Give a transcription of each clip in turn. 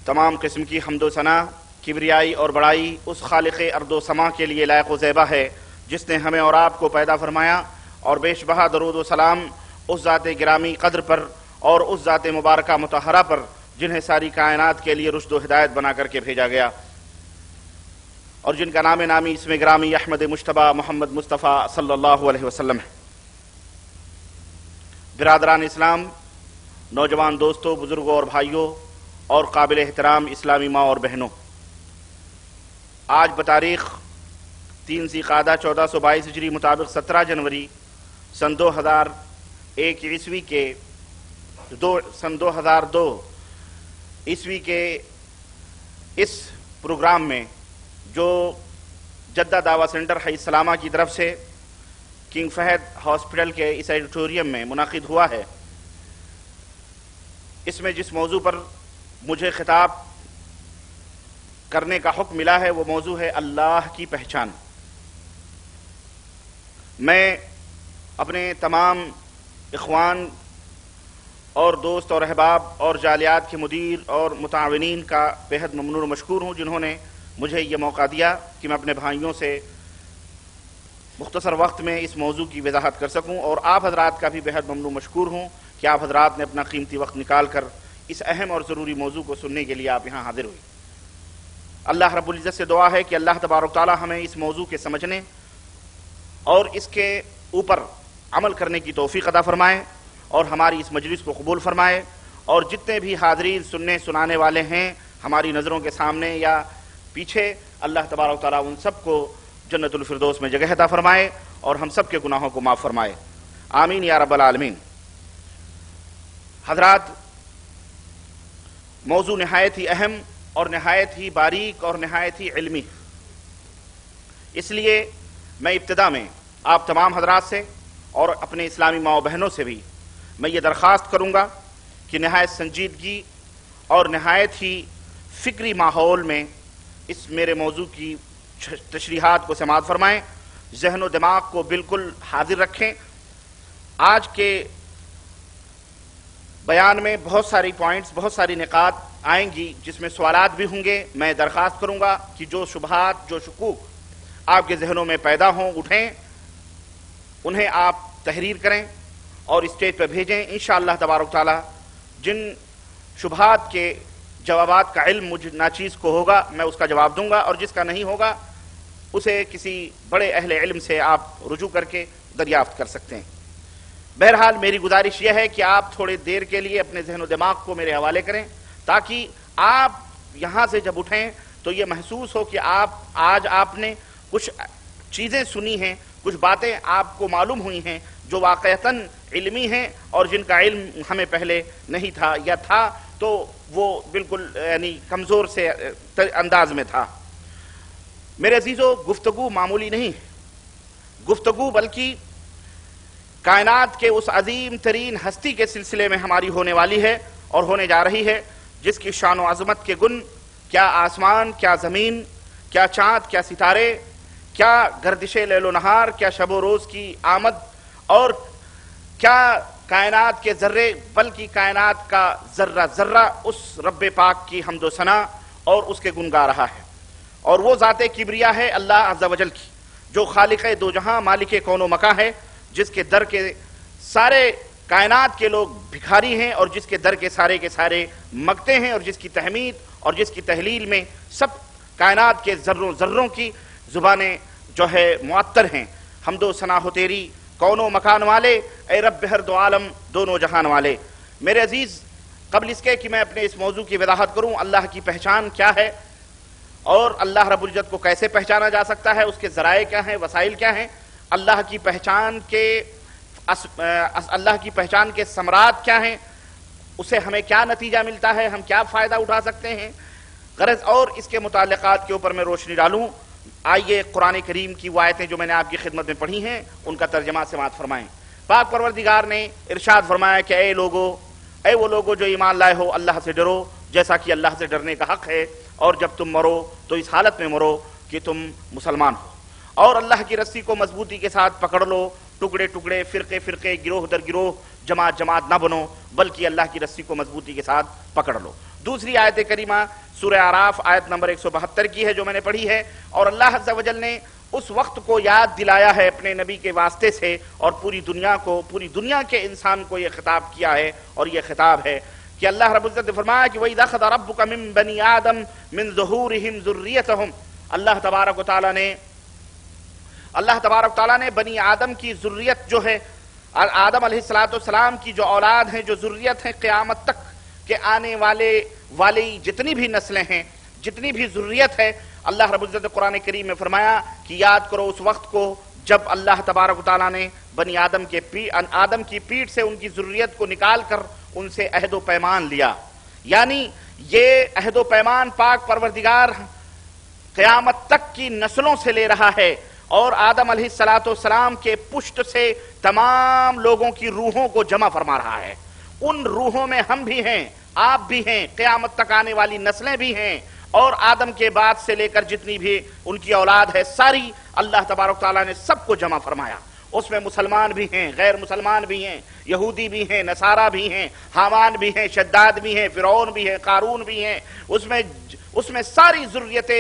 تمام قسم کی حمد و ثنا، کبریائی اور بڑائی اس خالق ارض و سما کے لیے لائق و زیبا ہے جس نے ہمیں اور آپ کو پیدا فرمایا، اور بیش بہا درود و سلام اس ذات گرامی قدر پر اور اس ذات مبارکہ مطہرہ پر جنہیں ساری کائنات کے لیے رشد و ہدایت بنا کر کے بھیجا گیا، اور جن کا نام نامی اسم گرامی احمد مجتبیٰ محمد مصطفیٰ صلی اللہ علیہ وسلم ہے۔ برادران اسلام، نوجوان دوستوں، بزرگوں اور بھائیوں اور قابل احترام اسلامی ماں اور بہنوں، آج بتاریخ 3 ذی القعدہ 1422 ہجری مطابق 17 جنوری سن 2001 عیسوی کے سن 2002 عیسوی کے اس پروگرام میں جو جدہ دعویٰ سینٹر حی السلامہ کی طرف سے کنگ فہد ہاسپٹل کے اس ایڈیٹوریم میں منعقد ہوا ہے، اس میں جس موضوع پر مجھے خطاب کرنے کا حکم ملا ہے وہ موضوع ہے اللہ کی پہچان۔ میں اپنے تمام اخوان اور دوست اور احباب اور جالیات کے مدیر اور متعاونین کا بےحد ممنون و مشکور ہوں جنہوں نے مجھے یہ موقع دیا کہ میں اپنے بھائیوں سے مختصر وقت میں اس موضوع کی وضاحت کر سکوں، اور آپ حضرات کا بھی بےحد ممنون مشکور ہوں کہ آپ حضرات نے اپنا قیمتی وقت نکال کر اس اہم اور ضروری موضوع کو سننے کے لیے آپ یہاں حاضر ہوئے۔ اللہ رب العزت سے دعا ہے کہ اللہ تبارک تعالی ہمیں اس موضوع کے سمجھنے اور اس کے اوپر عمل کرنے کی توفیق عطا فرمائے، اور ہماری اس مجلس کو قبول فرمائے، اور جتنے بھی حاضرین سننے سنانے والے ہیں ہماری نظروں کے سامنے یا پیچھے، اللہ تبارک تعالیٰ ان سب کو جنت الفردوس میں جگہ عطا فرمائے اور ہم سب کے گناہوں کو معاف فرمائے، آمین یا رب العالمین۔ حضرات، موضوع نہایت ہی اہم اور نہایت ہی باریک اور نہایت ہی علمی، اس لیے میں ابتدا میں آپ تمام حضرات سے اور اپنے اسلامی ماں و بہنوں سے بھی میں یہ درخواست کروں گا کہ نہایت سنجیدگی اور نہایت ہی فکری ماحول میں اس میرے موضوع کی تشریحات کو سماعت فرمائیں، ذہن و دماغ کو بالکل حاضر رکھیں۔ آج کے بیان میں بہت ساری پوائنٹس، بہت ساری نقاط آئیں گی جس میں سوالات بھی ہوں گے۔ میں درخواست کروں گا کہ جو شبہات، جو شکوک آپ کے ذہنوں میں پیدا ہوں، اٹھیں، انہیں آپ تحریر کریں اور اسٹیج پہ بھیجیں۔ انشاءاللہ تبارک تعالی جن شبہات کے جوابات کا علم مجھ ناچیز کو ہوگا میں اس کا جواب دوں گا، اور جس کا نہیں ہوگا اسے کسی بڑے اہل علم سے آپ رجوع کر کے دریافت کر سکتے ہیں۔ بہرحال میری گزارش یہ ہے کہ آپ تھوڑی دیر کے لیے اپنے ذہن و دماغ کو میرے حوالے کریں، تاکہ آپ یہاں سے جب اٹھیں تو یہ محسوس ہو کہ آج آپ نے کچھ چیزیں سنی ہیں، کچھ باتیں آپ کو معلوم ہوئی ہیں جو واقعتاً علمی ہیں اور جن کا علم ہمیں پہلے نہیں تھا، یا تھا تو وہ بالکل یعنی کمزور سے انداز میں تھا۔ میرے عزیزو، گفتگو معمولی نہیں ہے، گفتگو بلکہ کائنات کے اس عظیم ترین ہستی کے سلسلے میں ہماری ہونے والی ہے اور ہونے جا رہی ہے، جس کی شان و عظمت کے گن کیا آسمان، کیا زمین، کیا چاند، کیا ستارے، کیا گردش لیل و نہار، کیا شب و روز کی آمد، اور کیا کائنات کے ذرے، بلکہ کائنات کا ذرہ ذرہ اس رب پاک کی حمد و ثنا اور اس کے گن گا رہا ہے۔ اور وہ ذات کبریا ہے اللہ عز و جل کی، جو خالق دو جہاں، مالک کون و مکاں ہے، جس کے در کے سارے کائنات کے لوگ بھکاری ہیں اور جس کے در کے سارے مگتے ہیں، اور جس کی تحمید اور جس کی تحلیل میں سب کائنات کے ذروں کی زبانیں جو ہے معطر ہیں۔ حمد و ثنا ہو تیری کون و مکان والے، اے رب ہر دو عالم دونوں جہان والے۔ میرے عزیز، قبل اس کے کہ میں اپنے اس موضوع کی وضاحت کروں، اللہ کی پہچان کیا ہے اور اللہ رب العزت کو کیسے پہچانا جا سکتا ہے، اس کے ذرائع کیا ہیں، وسائل کیا ہیں، اللہ کی پہچان کے ثمرات کیا ہیں، اسے ہمیں کیا نتیجہ ملتا ہے، ہم کیا فائدہ اٹھا سکتے ہیں، غرض اور اس کے متعلقات کے اوپر میں روشنی ڈالوں۔ آئیے قرآن کریم کی وہ آیتیں جو میں نے آپ کی خدمت میں پڑھی ہیں ان کا ترجمہ سماعت فرمائیں۔ پاک پروردگار نے ارشاد فرمایا کہ اے وہ لوگو جو ایمان لائے ہو، اللہ سے ڈرو جیسا کہ اللہ سے ڈرنے کا حق ہے، اور جب تم مرو تو اس حالت میں مرو کہ تم مسلمان ہو، اور اللہ کی رسی کو مضبوطی کے ساتھ پکڑ لو، ٹکڑے ٹکڑے، فرقے فرقے، گروہ در گروہ، جماعت جماعت نہ بنو، بلکہ اللہ کی رسی کو مضبوطی کے ساتھ پکڑ لو۔ دوسری آیت کریمہ سورہ اعراف آیت نمبر 172 کی ہے جو میں نے پڑھی ہے، اور اللہ عز و جل نے اس وقت کو یاد دلایا ہے اپنے نبی کے واسطے سے، اور پوری دنیا کے انسان کو یہ خطاب کیا ہے، اور یہ خطاب ہے کہ اللہ رب العزت نے فرمایا کہ وَإِذْ أَخَذَ رَبُّكَ مِن بَنِي آدَمَ مِن ظُهُورِهِمْ ذُرِّيَّتَهُمْ، اللہ تبارک و تعالیٰ نے بنی آدم کی ذریت جو ہے، آدم علیہ السلام کی جو اولاد ہیں، جو ذریت ہیں، قیامت تک کے آنے والی جتنی بھی نسلیں ہیں، جتنی بھی ذریت ہے، اللہ رب العزت نے قرآن کریم میں فرمایا کہ یاد کرو اس وقت کو جب اللہ تبارک و تعالیٰ نے بنی آدم کی پیٹ سے ان کی ذریت کو نکال کر ان سے عہد و پیمان لیا. یعنی یہ عہد و پیمان پاک پروردگار قیامت تک کی نسلوں سے لے رہا ہے، اور آدم علیہ السلام کے پشت سے تمام لوگوں کی روحوں کو جمع فرما رہا ہے. ان روحوں میں ہم بھی ہیں، آپ بھی ہیں، قیامت تک آنے والی نسلیں بھی ہیں، اور آدم کے بعد سے لے کر جتنی بھی ان کی اولاد ہے ساری اللہ تبارک تعالیٰ نے سب کو جمع فرمایا. اس میں مسلمان بھی ہیں، غیر مسلمان بھی ہیں، یہودی بھی ہیں، نصارہ بھی ہیں، حامان بھی ہیں، شداد بھی ہیں، فرعون بھی ہیں، قارون بھی ہیں. اس میں ساری ذریت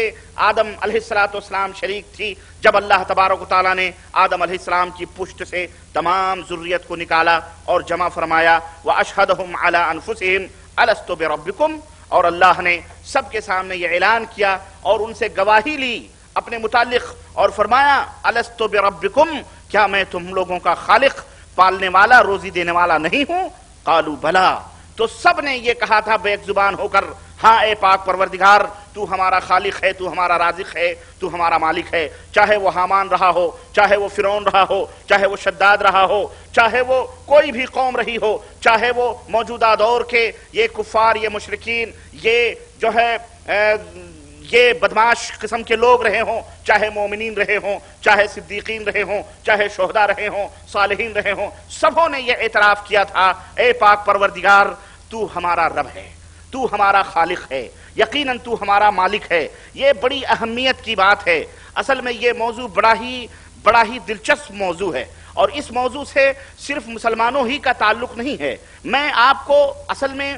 آدم علیہ السلام شریک تھی. جب اللہ تبارک و تعالیٰ نے آدم علیہ السلام کی پشت سے تمام ذریت کو نکالا اور جمع فرمایا، وَأَشْهَدَهُمْ عَلَىٰ أَنفُسِهِمْ أَلَسْتُ بِرَبِّكُمْ، اور اللہ نے سب کے سامنے یہ اعلان کیا اور ان سے گواہی لی اپنے متعلق، اور فرمایا أَلَسْتُ بِرَبِّكُمْ، کیا میں تم لوگوں کا خالق، پالنے والا، روزی دینے والا نہیں ہوں؟ قالوا بلا، تو سب نے یہ کہا تھا بے ایک زبان ہو کر، ہاں اے پاک پروردگار، تو ہمارا خالق ہے، تو ہمارا رازق ہے، تو ہمارا مالک ہے. چاہے وہ حامان رہا ہو، چاہے وہ فرعون رہا ہو، چاہے وہ شداد رہا ہو، چاہے وہ کوئی بھی قوم رہی ہو، چاہے وہ موجودہ دور کے یہ کفار، یہ مشرکین، یہ جو ہے یہ بدماش قسم کے لوگ رہے ہوں، چاہے مومنین رہے ہوں، چاہے صدیقین رہے ہوں، چاہے شہداء رہے ہوں، صالحین رہے ہوں، سبوں نے یہ اعتراف کیا تھا اے پاک پروردگار تو ہمارا رب ہے، تو ہمارا خالق ہے، یقیناً تو ہمارا مالک ہے. یہ بڑی اہمیت کی بات ہے. اصل میں یہ موضوع بڑا ہی دلچسپ موضوع ہے، اور اس موضوع سے صرف مسلمانوں ہی کا تعلق نہیں ہے. میں آپ کو اصل میں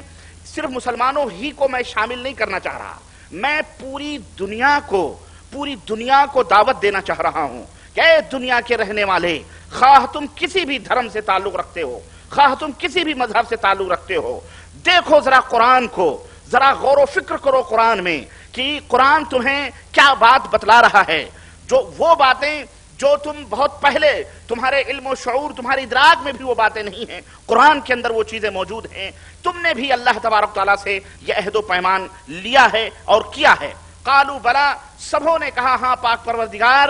صرف مسلمانوں ہی کو میں شامل نہیں کرنا چاہ رہا، میں پوری دنیا کو دعوت دینا چاہ رہا ہوں کہ اے دنیا کے رہنے والے، خواہ تم کسی بھی دھرم سے تعلق رکھتے ہو، خواہ تم کسی بھی مذہب سے تعلق رکھتے ہو، دیکھو ذرا قرآن کو، ذرا غور و فکر کرو قرآن میں کہ قرآن تمہیں کیا بات بتلا رہا ہے. وہ باتیں جو تم بہت پہلے تمہارے علم و شعور، تمہاری ادراک میں بھی وہ باتیں نہیں ہیں، قرآن کے اندر وہ چیزیں موجود ہیں. تم نے بھی اللہ تبارک تعالیٰ سے یہ عہد و پیمان لیا ہے اور کیا ہے. قالوا بلا، سبوں نے کہا ہاں پاک پروردگار،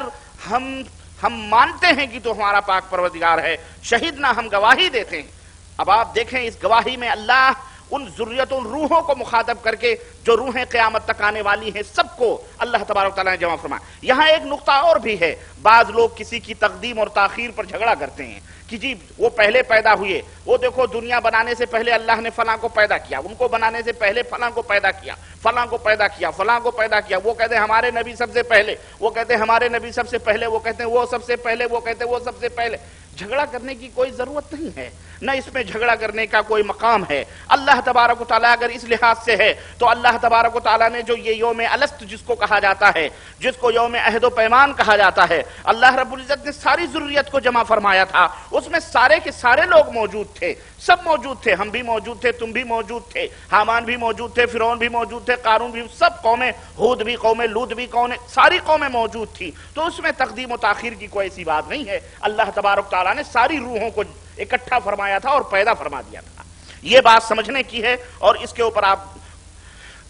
ہم مانتے ہیں کہ تو ہمارا پاک پروردگار ہے، شہیدنا، ہم گواہی دیتے ہیں. اب آپ دیکھیں اس گواہی میں اللہ ان ذریت، ان روحوں کو مخاطب کر کے جو روحیں قیامت تک آنے والی ہیں سب کو اللہ تبارک تعالیٰ نے جمع فرمایا. یہاں ایک نقطہ اور بھی ہے، بعض لوگ کسی کی تقدیم اور تاخیر پر جھگڑا کرتے ہیں کہ جی وہ پہلے پیدا ہوئے، وہ دیکھو دنیا بنانے سے پہلے اللہ نے فلاں کو پیدا کیا، ان کو بنانے سے پہلے فلاں کو پیدا کیا، فلاں کو پیدا کیا، فلاں کو پیدا کیا. وہ کہتے ہیں ہمارے نبی سب سے پہلے، وہ کہتے ہیں ہمارے نبی سب سے پہلے، وہ کہتے ہیں وہ سب سے پہلے، وہ کہتے ہیں وہ سب سے پہلے. جھگڑا کرنے کی کوئی ضرورت نہیں ہے، نہ اس میں جھگڑا کرنے کا کوئی مقام ہے. اللہ تبارک و تعالیٰ اگر اس لحاظ سے ہے تو اللہ تبارک و تعالیٰ نے جو یہ یوم الست جس کو کہا جاتا ہے، جس کو یوم عہد و پیمان کہا جاتا ہے، اللہ رب العزت نے ساری ذریت کو جمع فرمایا تھا. اس میں سارے کے سارے لوگ موجود تھے، سب موجود تھے، ہم بھی موجود تھے، تم بھی موجود تھے، حامان بھی موجود تھے، فرعون بھی موجود تھے، قارون بھی، سب قومیں، ہود بھی قومیں، لوط بھی قومیں، ساری قومیں موجود تھی. تو اس میں تقدیم و تاخیر کی کوئی ایسی بات نہیں ہے. اللہ تبارک تعالیٰ نے ساری روحوں کو اکٹھا فرمایا تھا اور پیدا فرما دیا تھا. یہ بات سمجھنے کی ہے اور اس کے اوپر آپ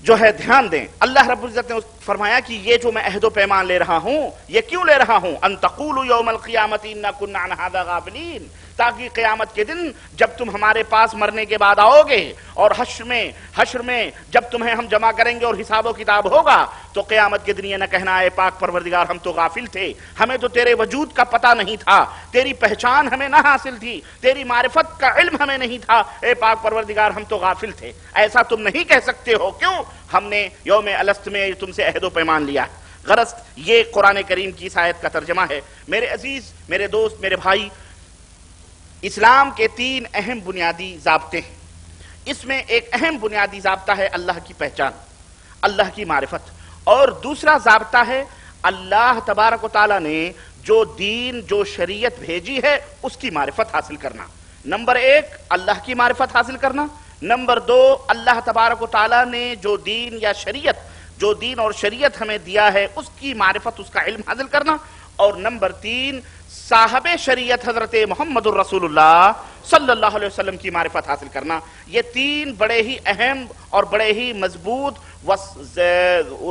جو ہے دھیان دیں. اللہ رب العزت نے فرمایا کہ یہ جو میں عہد و پیمان لے رہا ہوں، یہ کیوں لے رہا ہوں؟ ان تقولوا یوم القیامت انا کنا عن ھذا غافلین، تاکہ قیامت کے دن جب تم ہمارے پاس مرنے کے بعد آؤ گے اور حشر میں جب تمہیں ہم جمع کریں گے اور حساب و کتاب ہوگا، تو قیامت کے دن یہ نہ کہنا اے پاک پروردگار ہم تو غافل تھے، ہمیں تو تیرے وجود کا پتہ نہیں تھا، تیری پہچان ہمیں نہ حاصل تھی، تیری معرفت کا علم ہمیں نہیں تھا، اے پاک پروردگار ہم تو غافل تھے. ایسا تم نہیں کہہ سکتے ہو. کیوں؟ ہم نے یوم الست میں تم سے عہد و پیمان لیا. غرض یہ قرآن کریم کی اس آیت کا ترجمہ ہے. میرے عزیز، میرے دوست، میرے بھائی، اسلام کے 3 اہم بنیادی ضابطے ہیں. اس میں ایک اہم بنیادی ضابطہ ہے اللہ کی پہچان، اللہ کی معرفت، اور دوسرا ضابطہ ہے اللہ تبارک و تعالیٰ نے جو دین جو شریعت بھیجی ہے اس کی معرفت حاصل کرنا۔ نمبر ایک اللہ کی معرفت حاصل کرنا، نمبر دو اللہ تبارک و تعالیٰ نے جو دین یا شریعت جو دین اور شریعت ہمیں دیا ہے اس کی معرفت اس کا علم حاصل کرنا، اور نمبر تین صاحب شریعت حضرت محمد الرسول اللہ صلی اللہ علیہ وسلم کی معرفت حاصل کرنا۔ یہ تین بڑے ہی اہم اور بڑے ہی مضبوط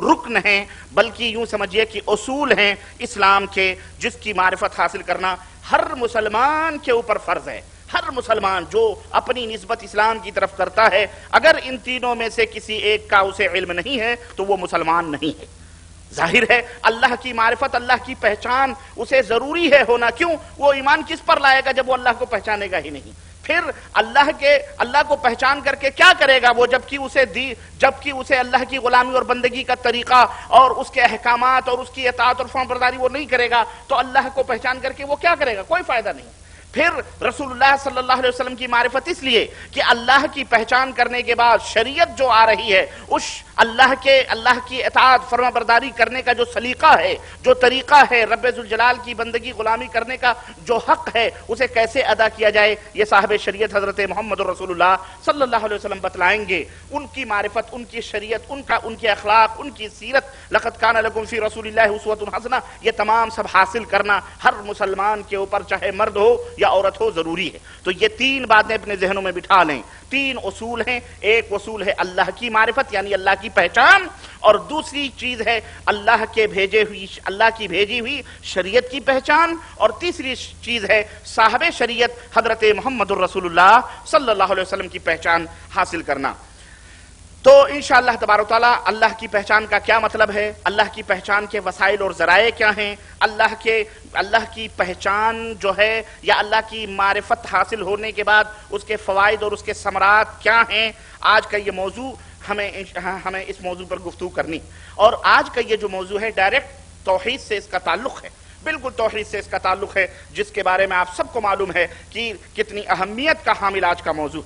رکن ہیں، بلکہ یوں سمجھیے کہ اصول ہیں اسلام کے، جس کی معرفت حاصل کرنا ہر مسلمان کے اوپر فرض ہے۔ ہر مسلمان جو اپنی نسبت اسلام کی طرف کرتا ہے، اگر ان تینوں میں سے کسی ایک کا اسے علم نہیں ہے تو وہ مسلمان نہیں ہے۔ ظاہر ہے اللہ کی معرفت، اللہ کی پہچان اسے ضروری ہے ہونا، کیوں؟ وہ ایمان کس پر لائے گا جب وہ اللہ کو پہچانے گا ہی نہیں؟ پھر اللہ کو پہچان کر کے کیا کرے گا وہ، جبکہ اسے اللہ کی غلامی اور بندگی کا طریقہ اور اس کے احکامات اور اس کی اطاعت اور فرمانبرداری وہ نہیں کرے گا، تو اللہ کو پہچان کر کے وہ کیا کرے گا؟ کوئی فائدہ نہیں۔ پھر رسول اللہ صلی اللہ علیہ وسلم کی معرفت اس لیے کہ اللہ کی پہچان کرنے کے بعد شریعت جو آ رہی ہے اس اللہ کی اطاعت فرما برداری کرنے کا جو سلیقہ ہے، جو طریقہ ہے، رب ذوالجلال کی بندگی غلامی کرنے کا جو حق ہے، اسے کیسے ادا کیا جائے، یہ صاحب شریعت حضرت محمد رسول اللہ صلی اللہ علیہ وسلم بتلائیں گے۔ ان کی معرفت، ان کی شریعت، ان کے اخلاق، ان کی سیرت، لقد کان لکم فی رسول اللہ اسوۃ حسنہ، یہ تمام سب حاصل کرنا ہر مسلمان کے اوپر چاہے مرد ہو یا عورت ہو ضروری ہے۔ تو یہ تین باتیں اپنے ذہنوں میں بٹھا لیں، تین اصول ہیں۔ ایک اصول ہے اللہ کی معرفت یعنی اللہ کی پہچان، اور دوسری چیز ہے اللہ کی بھیجی ہوئی شریعت کی پہچان، اور تیسری چیز ہے صاحب شریعت حضرت محمد الرسول اللہ صلی اللہ علیہ وسلم کی پہچان حاصل کرنا۔ تو انشاءاللہ تبارک تعالیٰ اللہ کی پہچان کا کیا مطلب ہے، اللہ کی پہچان کے وسائل اور ذرائع کیا ہیں، اللہ کی پہچان جو ہے یا اللہ کی معرفت حاصل ہونے کے بعد اس کے فوائد اور اس کے ثمرات کیا ہیں، آج کا یہ موضوع ہمیں اس موضوع پر گفتگو کرنی۔ اور آج کا یہ جو موضوع ہے ڈائریکٹ توحید سے اس کا تعلق ہے، بالکل توحید سے اس کا تعلق ہے، جس کے بارے میں آپ سب کو معلوم ہے کہ کتنی اہمیت کا حامل آج کا موضوع،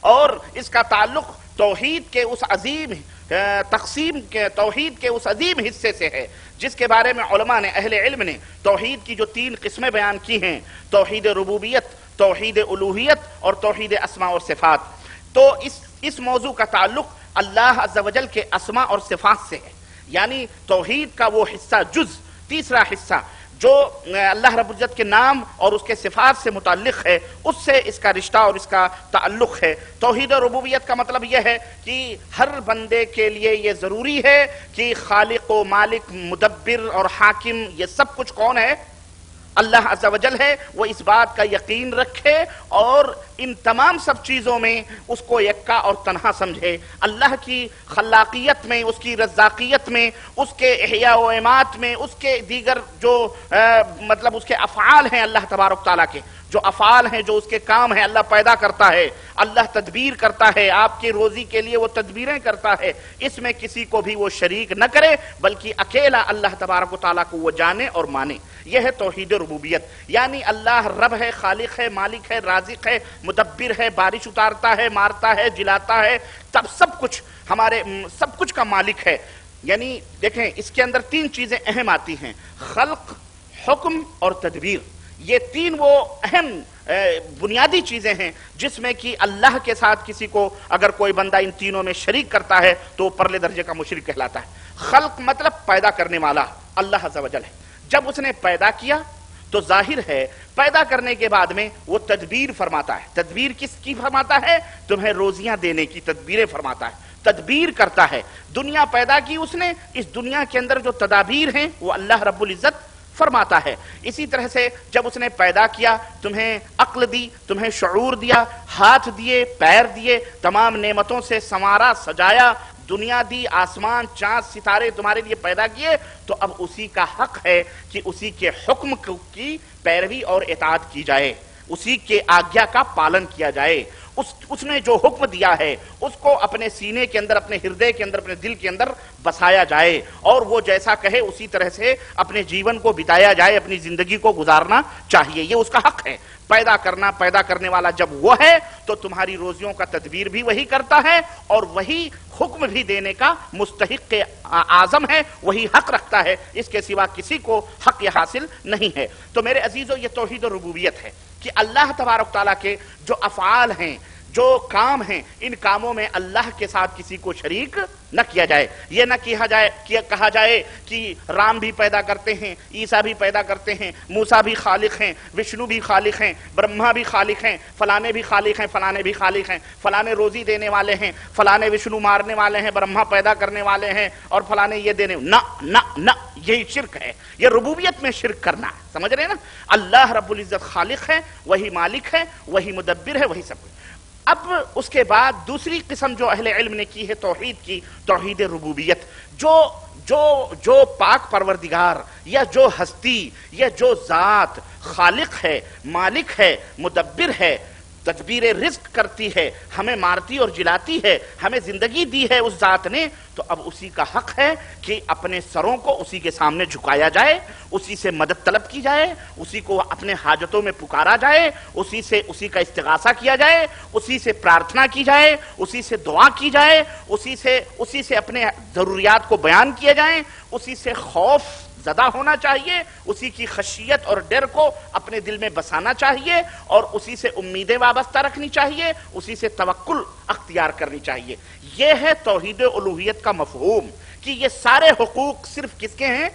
اور اس کا تعلق توحید کے اس عظیم توحید کے اس عظیم حصے سے ہے جس کے بارے میں علماء نے، اہل علم نے توحید کی جو تین قسمیں بیان کی ہیں، توحید ربوبیت، توحید الوہیت اور توحید اسماء اور صفات۔ تو اس موضوع کا تعلق اللہ عز و جل کے اسماء اور صفات سے ہے، یعنی توحید کا وہ حصہ، تیسرا حصہ جو اللہ رب العزت کے نام اور اس کے صفات سے متعلق ہے، اس سے اس کا رشتہ اور اس کا تعلق ہے۔ توحید ربوبیت کا مطلب یہ ہے کہ ہر بندے کے لیے یہ ضروری ہے کہ خالق و مالک، مدبر اور حاکم، یہ سب کچھ کون ہے؟ اللہ عز و جل ہے۔ وہ اس بات کا یقین رکھے اور ان تمام سب چیزوں میں اس کو یکا اور تنہا سمجھے، اللہ کی خلاقیت میں، اس کی رزاقیت میں، اس کے احیاء و امات میں، اس کے دیگر جو مطلب اس کے افعال ہیں اللہ تبارک تعالیٰ کے جو افعال ہیں، جو اس کے کام ہیں، اللہ پیدا کرتا ہے، اللہ تدبیر کرتا ہے، آپ کی روزی کے لیے وہ تدبیریں کرتا ہے، اس میں کسی کو بھی وہ شریک نہ کرے بلکہ اکیلا اللہ تبارک و تعالیٰ کو وہ جانے اور مانے۔ یہ ہے توحید ربوبیت، یعنی اللہ رب ہے، خالق ہے، مالک ہے، رازق ہے، مدبر ہے، بارش اتارتا ہے، مارتا ہے، جلاتا ہے، تب سب کچھ کا مالک ہے۔ یعنی دیکھیں اس کے اندر تین چیزیں اہم آتی ہیں، خلق، حکم اور تدبیر۔ یہ تین وہ اہم بنیادی چیزیں ہیں جس میں کہ اللہ کے ساتھ کسی کو اگر کوئی بندہ ان تینوں میں شریک کرتا ہے تو پرلے درجے کا مشرک کہلاتا ہے۔ خلق مطلب پیدا کرنے والا اللہ عز و جل ہے، جب اس نے پیدا کیا تو ظاہر ہے پیدا کرنے کے بعد میں وہ تدبیر فرماتا ہے۔ تدبیر کس کی فرماتا ہے؟ تمہیں روزیاں دینے کی تدبیریں فرماتا ہے، تدبیر کرتا ہے۔ دنیا پیدا کی اس نے، اس دنیا کے اندر جو تدابیر ہیں وہ اللہ رب العزت فرماتا ہے۔ اسی طرح سے جب اس نے پیدا کیا، تمہیں عقل دی، تمہیں شعور دیا، ہاتھ دیے، پیر دیے، تمام نعمتوں سے سنوارا، سجایا، دنیا دی، آسمان، چاند، ستارے تمہارے لیے پیدا کیے، تو اب اسی کا حق ہے کہ اسی کے حکم کی پیروی اور اطاعت کی جائے، اسی کے آگیا کا پالن کیا جائے، اس نے جو حکم دیا ہے اس کو اپنے سینے کے اندر، اپنے ہردے کے اندر، اپنے دل کے اندر بسایا جائے، اور وہ جیسا کہے اسی طرح سے اپنے جیون کو بتایا جائے، اپنی زندگی کو گزارنا چاہیے. یہ اس کا حق ہے. پیدا کرنے والا جب وہ ہے تو تمہاری روزیوں کا تدبیر بھی وہی کرتا ہے، اور وہی حکم بھی دینے کا مستحق اعظم ہے، وہی حق رکھتا ہے. اس کے سوا کسی کو حق یہ حاصل نہیں ہے. تو میرے عزیزو، یہ توحید ربوبیت ہے کہ اللہ تبارک تعالیٰ کے جو افعال ہیں، جو کام ہیں، ان کاموں میں اللہ کے ساتھ کسی کو شریک نہ کیا جائے. یہ نہ کہا جائے کہ رام بھی پیدا کرتے ہیں، عیسیٰ بھی پیدا کرتے ہیں، موسیٰ بھی خالق ہیں، وشنو بھی خالق ہیں، برہما بھی خالق ہیں، فلانے بھی خالق ہیں، فلانے بھی خالق ہیں، فلانے روزی دینے والے ہیں، فلانے وشنو مارنے والے ہیں، برہما پیدا کرنے والے ہیں، اور فلانے یہ دینے. نہ نہ نہ، یہی شرک ہے. یہ ربوبیت میں شرک کرنا ہے. سمجھ رہے ہیں نا؟ اللہ رب العزت خالق ہے، وہی مالک ہے، وہی مدبر ہے، وہی سب کچھ. اب اس کے بعد دوسری قسم جو اہل علم نے کی ہے توحید کی، توحید ربوبیت. جو پاک پروردگار یا جو ہستی یا جو ذات خالق ہے، مالک ہے، مدبر ہے، تدبیر رزق کرتی ہے، ہمیں مارتی اور جلاتی ہے، ہمیں زندگی دی ہے اس ذات نے، تو اب اسی کا حق ہے کہ اپنے سروں کو اسی کے سامنے جھکایا جائے، اسی سے مدد طلب کی جائے، اسی کو اپنے حاجتوں میں پکارا جائے، اسی کا استغاثہ کیا جائے، اسی سے پرارتھنا کی جائے، اسی سے دعا کی جائے، اسی سے اپنے ضروریات کو بیان کیے جائیں، اسی سے خوف زدہ ہونا چاہیے، اسی کی خشیت اور ڈر کو اپنے دل میں بسانا چاہیے، اور اسی سے امیدیں وابستہ رکھنی چاہیے، اسی سے توکل اختیار کرنی چاہیے. یہ ہے توحید الوہیت کا مفہوم، کہ یہ سارے حقوق صرف کس کے ہیں؟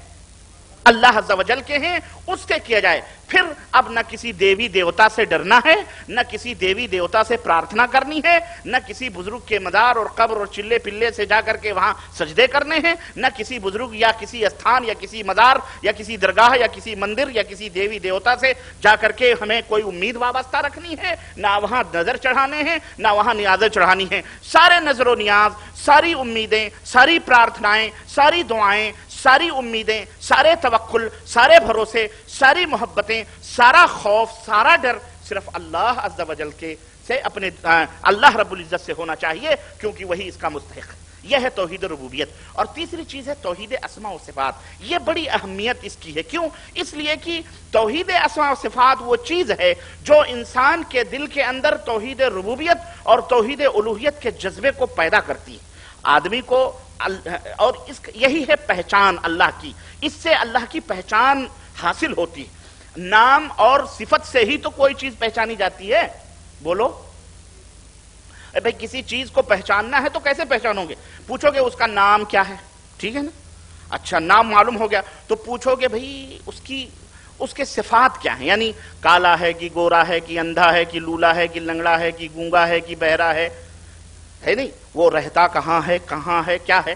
اللہ عز و جل کے ہیں، اس کے کیا جائے. پھر اب نہ کسی دیوی دیوتا سے ڈرنا ہے، نہ کسی دیوی دیوتا سے پرارتھنا کرنی ہے، نہ کسی بزرگ کے مزار اور قبر اور چلے پلے سے جا کر کے وہاں سجدے کرنے ہیں، نہ کسی بزرگ یا کسی استھان یا کسی مزار یا کسی درگاہ یا کسی مندر یا کسی دیوی دیوتا سے جا کر کے ہمیں کوئی امید وابستہ رکھنی ہے، نہ وہاں نظر چڑھانے ہیں، نہ وہاں نیازیں چڑھانی ہیں. سارے نظر و نیاز، ساری امیدیں، ساری پرارتھنائیں، ساری دعائیں، ساری امیدیں، سارے توکل، سارے بھروسے، ساری محبتیں، سارا خوف، سارا ڈر صرف اللہ عز و جل کے سے اپنے اللہ رب العزت سے ہونا چاہیے، کیونکہ وہی اس کا مستحق ہے. یہ ہے توحید ربوبیت. اور تیسری چیز ہے توحید اسماء و صفات. یہ بڑی اہمیت اس کی ہے. کیوں؟ اس لیے کہ توحید اسماء و صفات وہ چیز ہے جو انسان کے دل کے اندر توحید ربوبیت اور توحید الوہیت کے جذبے کو پیدا کرتی ہے. آدمی کو اور یہی ہے پہچان اللہ کی. اس سے اللہ کی پہچان حاصل ہوتی ہے. نام اور صفت سے ہی تو کوئی چیز پہچانی جاتی ہے. بولو بھئی، کسی چیز کو پہچاننا ہے تو کیسے پہچانو گے؟ پوچھو گے اس کا نام کیا ہے، ٹھیک ہے نا؟ اچھا، نام معلوم ہو گیا تو پوچھو گے بھئی اس کے صفات کیا ہیں، یعنی کالا ہے کہ گورا ہے کہ اندھا ہے کہ لولا ہے کہ لنگڑا ہے کہ گونگا ہے کہ بہرا ہے نہیں؟ وہ رہتا کہاں ہے کیا ہے،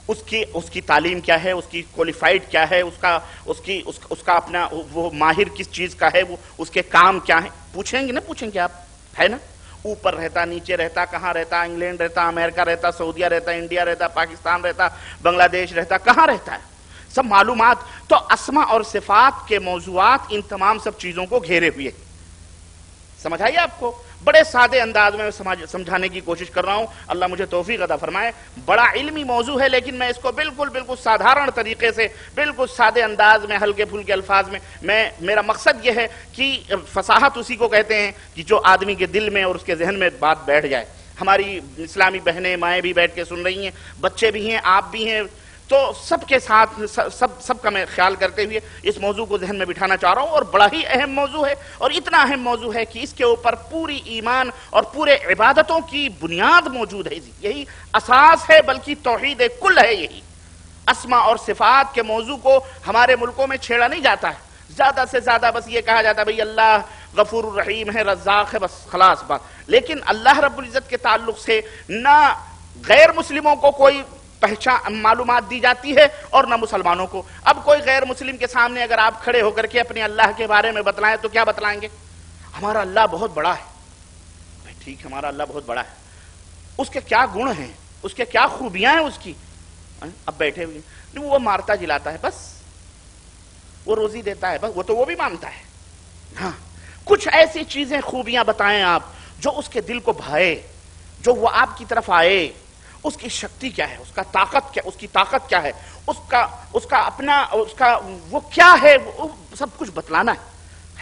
اس کی تعلیم کیا ہے، اس کی کوالیفائڈ کیا ہے، اس کا اپنا وہ ماہر کس چیز کا ہے، وہ اس کے کام کیا ہیں. پوچھیں گے آپ، ہے نا؟ اوپر رہتا، نیچے رہتا، کہاں رہتا، انگلینڈ رہتا، امریکہ رہتا، سعودیہ رہتا، انڈیا رہتا، پاکستان رہتا، بنگلہ دیش رہتا، کہاں رہتا ہے، سب معلومات. تو اسماء اور صفات کے موضوعات ان تمام سب چیزوں کو گھیرے ہوئے. سمجھ آئیے آپ کو؟ بڑے سادے انداز میں سمجھانے کی کوشش کر رہا ہوں، اللہ مجھے توفیق عطا فرمائے. بڑا علمی موضوع ہے، لیکن میں اس کو بالکل سادھارن طریقے سے، بالکل سادے انداز میں، ہلکے پھلکے الفاظ میں میرا مقصد یہ ہے کہ فصاحت اسی کو کہتے ہیں کہ جو آدمی کے دل میں اور اس کے ذہن میں بات بیٹھ جائے. ہماری اسلامی بہنیں مائیں بھی بیٹھ کے سن رہی ہیں، بچے بھی ہیں، آپ بھی ہیں، تو سب کے ساتھ سب کا میں خیال کرتے ہوئے اس موضوع کو ذہن میں بٹھانا چاہ رہا ہوں. اور بڑا ہی اہم موضوع ہے، اور اتنا اہم موضوع ہے کہ اس کے اوپر پوری ایمان اور پورے عبادتوں کی بنیاد موجود ہے. یہی اساس ہے، بلکہ توحید کل ہے. یہی اسماء اور صفات کے موضوع کو ہمارے ملکوں میں چھیڑا نہیں جاتا ہے. زیادہ سے زیادہ بس یہ کہا جاتا ہے بھئی اللہ غفور الرحیم ہے، رزاق ہے، بس خلاص بات. لیکن اللہ رب العزت کے تعلق سے نہ غیر مسلموں کو کوئی معلومات دی جاتی ہے اور نہ مسلمانوں کو. اب کوئی غیر مسلم کے سامنے اگر آپ کھڑے ہو کر کے اپنے اللہ کے بارے میں بتلائیں تو کیا بتلائیں گے؟ ہمارا اللہ بہت بڑا ہے. ٹھیک، ہمارا اللہ بہت بڑا ہے، اس کے کیا گن ہیں، اس کے کیا خوبیاں ہیں اس کی؟ اب بیٹھے ہوئے وہ مارتا جلاتا ہے، بس وہ روزی دیتا ہے، بس وہ تو وہ بھی مانتا ہے. ہاں، کچھ ایسی چیزیں خوبیاں بتائیں آپ جو اس کے دل کو بھائے، جو وہ آپ کی طرف آئے، اس کی شکتی کیا ہے، اس کا طاقت کیا، اس کی طاقت کیا ہے، اس کا اپنا وہ کیا ہے، وہ سب کچھ بتلانا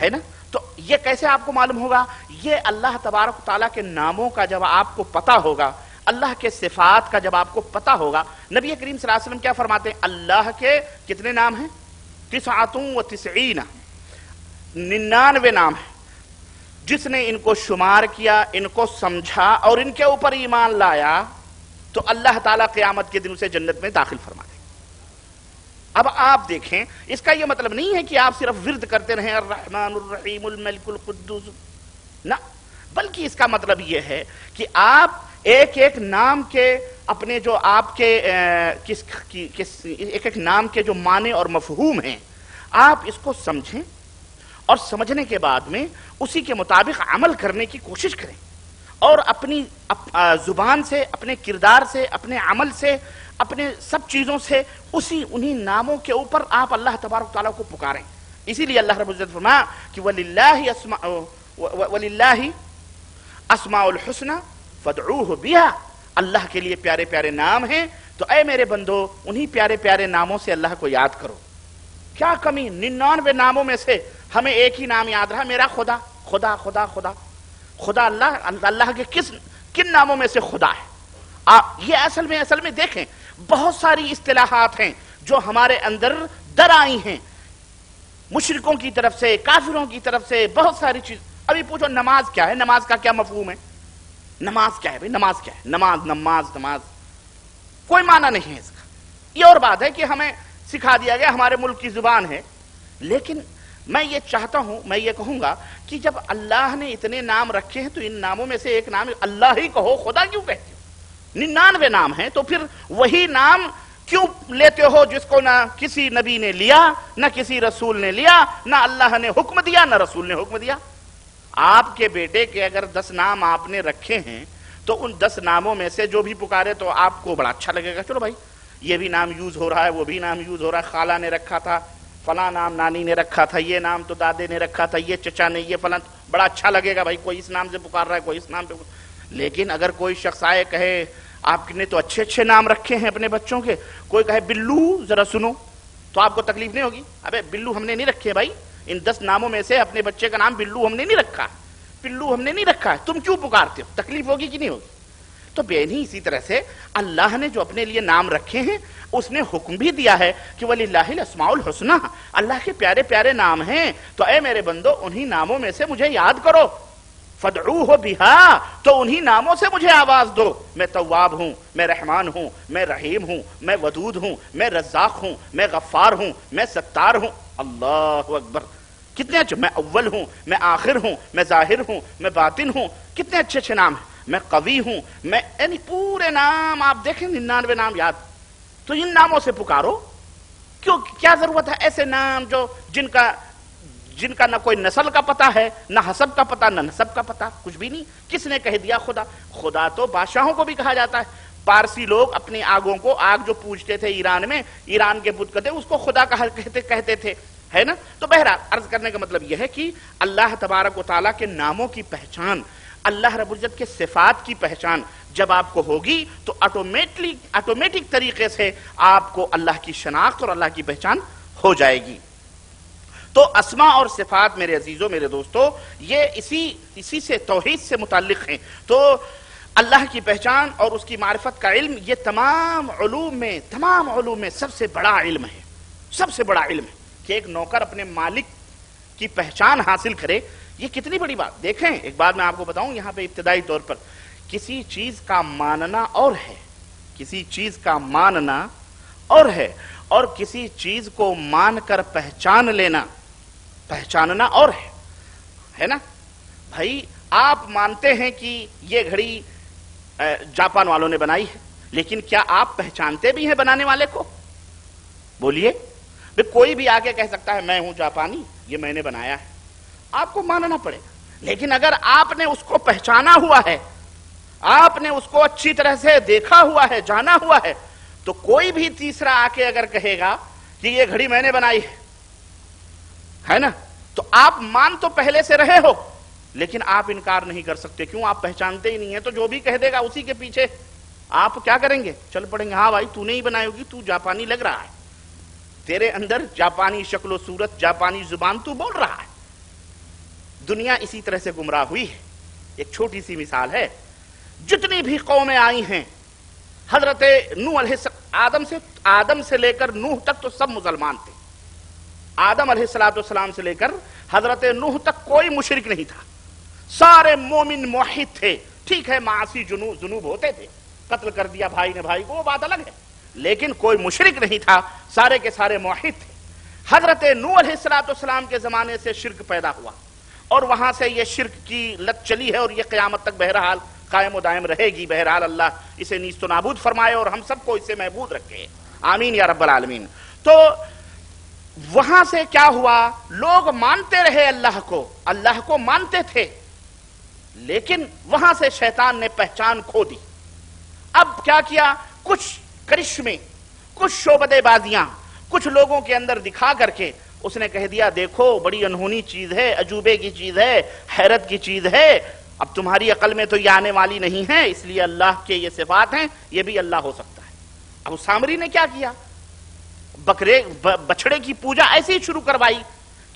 ہے نا۔ تو یہ کیسے آپ کو معلوم ہوگا؟ یہ اللہ تبارک و تعالیٰ کے ناموں کا جب آپ کو پتہ ہوگا، اللہ کے صفات کا جب آپ کو پتہ ہوگا۔ نبی کریم صلی اللہ علیہ وسلم کیا فرماتے ہیں؟ اللہ کے کتنے نام ہیں؟ 99 99 نام ہیں۔ جس نے ان کو شمار کیا، ان کو سمجھا اور ان کے اوپر ایمان لایا تو اللہ تعالیٰ قیامت کے دن اسے جنت میں داخل فرما دے۔ اب آپ دیکھیں، اس کا یہ مطلب نہیں ہے کہ آپ صرف ورد کرتے رہیں الرحمن الرحیم الملک القدوس، نہ، بلکہ اس کا مطلب یہ ہے کہ آپ ایک ایک نام کے اپنے جو آپ کے ایک ایک نام کے جو معنی اور مفہوم ہیں، آپ اس کو سمجھیں اور سمجھنے کے بعد میں اسی کے مطابق عمل کرنے کی کوشش کریں، اور اپنی زبان سے، اپنے کردار سے، اپنے عمل سے، اپنے سب چیزوں سے انہی ناموں کے اوپر آپ اللہ تبارک تعالیٰ کو پکاریں۔ اسی لیے اللہ رب العزت فرمایا کہ وَلِلَّهِ اسماء الحسنى فادعوه بها، اللہ کے لیے پیارے پیارے نام ہیں، تو اے میرے بندو انہی پیارے پیارے ناموں سے اللہ کو یاد کرو۔ کیا کمی، 99 ناموں میں سے ہمیں ایک ہی نام یاد رہا، میرا خدا خدا خدا خدا خدا۔ اللہ کے کن ناموں میں سے خدا ہے؟ یہ اصل میں دیکھیں، بہت ساری اصطلاحات ہیں جو ہمارے اندر در آئی ہیں مشرکوں کی طرف سے، کافروں کی طرف سے، بہت ساری چیز۔ ابھی پوچھو نماز کیا ہے، نماز کا کیا مفہوم ہے؟ نماز کیا ہے بھائی؟ نماز کیا ہے؟ نماز کوئی معنی نہیں ہے اس کا۔ یہ اور بات ہے کہ ہمیں سکھا دیا گیا، ہمارے ملک کی زبان ہے، لیکن میں یہ چاہتا ہوں، میں یہ کہوں گا کہ جب اللہ نے اتنے نام رکھے ہیں تو ان ناموں میں سے ایک نام اللہ ہی کہو، خدا کیوں کہتے ہو؟ 99 نام ہیں تو پھر وہی نام کیوں لیتے ہو جس کو نہ کسی نبی نے لیا، نہ کسی رسول نے لیا، نہ اللہ نے حکم دیا، نہ رسول نے حکم دیا؟ آپ کے بیٹے کے اگر 10 نام آپ نے رکھے ہیں تو ان 10 ناموں میں سے جو بھی پکارے تو آپ کو بڑا اچھا لگے گا، چلو بھائی یہ بھی نام یوز ہو رہا ہے، وہ بھی نام یوز ہو رہا ہے، خالہ نے رکھا تھا، فلاں نام نانی نے رکھا تھا، یہ نام تو دادے نے رکھا تھا، یہ چچا نے، یہ فلاں، بڑا اچھا لگے گا بھائی کوئی اس نام سے پکار رہا ہے، کوئی اس نام پہ۔ لیکن اگر کوئی شخص آئے کہے آپ نے تو اچھے اچھے نام رکھے ہیں اپنے بچوں کے، کوئی کہے بلو ذرا سنو، تو آپ کو تکلیف نہیں ہوگی؟ ابے بلو ہم نے نہیں رکھے بھائی، ان 10 ناموں میں سے اپنے بچے کا نام بلو ہم نے نہیں رکھا، پلو ہم نے نہیں رکھا ہے، تم کیوں پکارتے ہو؟ تکلیف ہوگی کہ نہیں ہوگی؟ تو بے نہیں، اسی طرح سے اللہ نے جو اپنے لیے نام رکھے ہیں اس نے حکم بھی دیا ہے کہ وَلِلَّهِ الْأَسْمَاءُ الْحُسْنَى، اللہ کے پیارے پیارے نام ہیں، تو اے میرے بندو انہی ناموں میں سے مجھے یاد کرو، فَادْعُوهُ بِهَا، تو انہی ناموں سے مجھے آواز دو۔ میں تواب ہوں، میں رحمان ہوں، میں رحیم ہوں، میں ودود ہوں، میں رزاق ہوں، میں غفار ہوں، میں ستار ہوں۔ اللہ اکبر، کتنے اچھے! میں اول ہوں، میں آخر ہوں، میں ظاہر ہوں، میں باطن ہوں، کتنے اچھے اچھے نام ہیں۔ میں قوی ہوں، میں، یعنی پورے نام آپ دیکھیں، 99 نام یاد، تو ان ناموں سے پکارو۔ کیوں، کیا ضرورت ہے ایسے نام جو جن کا نہ کوئی نسل کا پتہ ہے، نہ حسب کا پتہ، نہ نسب کا پتہ، کچھ بھی نہیں۔ کس نے کہہ دیا خدا؟ خدا تو بادشاہوں کو بھی کہا جاتا ہے۔ پارسی لوگ اپنی آگوں کو، آگ جو پوجتے تھے ایران میں، ایران کے بت کہتے اس کو خدا کہتے تھے، ہے نا۔ تو بہرحال عرض کرنے کا مطلب یہ ہے کہ اللہ تبارک و تعالیٰ کے ناموں کی پہچان، اللہ رب العزت کے صفات کی پہچان جب آپ کو ہوگی تو آٹومیٹک طریقے سے آپ کو اللہ کی شناخت اور اللہ کی پہچان ہو جائے گی۔ تو اسماء اور صفات میرے عزیزوں، میرے دوستو، یہ اسی سے توحید سے متعلق ہیں۔ تو اللہ کی پہچان اور اس کی معرفت کا علم، یہ تمام علوم میں سب سے بڑا علم ہے، سب سے بڑا علم ہے کہ ایک نوکر اپنے مالک کی پہچان حاصل کرے۔ یہ کتنی بڑی بات! دیکھیں ایک بات میں آپ کو بتاؤں یہاں پہ ابتدائی طور پر، کسی چیز کا ماننا اور ہے، کسی چیز کا ماننا اور ہے، اور کسی چیز کو مان کر پہچاننا اور ہے نا۔ بھائی آپ مانتے ہیں کہ یہ گھڑی جاپان والوں نے بنائی ہے، لیکن کیا آپ پہچانتے بھی ہیں بنانے والے کو؟ بولیے، کوئی بھی آگے کہہ سکتا ہے میں ہوں جاپانی، یہ میں نے بنایا ہے، آپ کو ماننا پڑے گا۔ لیکن اگر آپ نے اس کو پہچانا ہوا ہے، آپ نے اس کو اچھی طرح سے دیکھا ہوا ہے، جانا ہوا ہے، تو کوئی بھی تیسرا آ کے اگر کہے گا کہ یہ گھڑی میں نے بنائی ہے نا، تو آپ مان تو پہلے سے رہے ہو، لیکن آپ انکار نہیں کر سکتے، کیوں؟ آپ پہچانتے ہی نہیں ہیں، تو جو بھی کہہ دے گا اسی کے پیچھے آپ کیا کریں گے؟ چل پڑیں گے. ہاں بھائی تو نے ہی بنائی ہوگی، تو جاپانی لگ رہا ہے، تیرے اندر جاپانی شکل و صورت، جاپانی زبان تو بول رہا ہے. دنیا اسی طرح سے گمراہ ہوئی ہے. ایک چھوٹی سی مثال ہے، جتنی بھی قومیں آئی ہیں، حضرت نوح علیہ آدم سے لے کر نوح تک تو سب مسلمان تھے. آدم علیہ السلام سے لے کر حضرت نوح تک کوئی مشرک نہیں تھا، سارے مومن موحد تھے. ٹھیک ہے معاصی ذنوب ہوتے تھے، قتل کر دیا بھائی نے بھائی کو، وہ بات الگ ہے، لیکن کوئی مشرک نہیں تھا، سارے کے سارے موحد تھے. حضرت نوح علیہ السلام کے زمانے سے شرک پیدا ہوا، اور وہاں سے یہ شرک کی لت چلی ہے، اور یہ قیامت تک بہرحال قائم و دائم رہے گی. بہرحال اللہ اسے نیست و نابود فرمائے اور ہم سب کو اس سے محفوظ رکھے، آمین یا رب العالمین. تو وہاں سے کیا ہوا؟ لوگ مانتے رہے اللہ کو مانتے تھے، لیکن وہاں سے شیطان نے پہچان کھو دی. اب کیا کیا؟ کچھ کرشمے، کچھ شعبدے بازیاں کچھ لوگوں کے اندر دکھا کر کے اس نے کہہ دیا دیکھو بڑی انہونی چیز ہے، عجوبے کی چیز ہے، حیرت کی چیز ہے، اب تمہاری عقل میں تو یہ آنے والی نہیں ہے، اس لیے اللہ کے یہ صفات ہیں، یہ بھی اللہ ہو سکتا ہے. اب سامری نے کیا کیا؟ بچڑے کی پوجا ایسی ہی شروع کروائی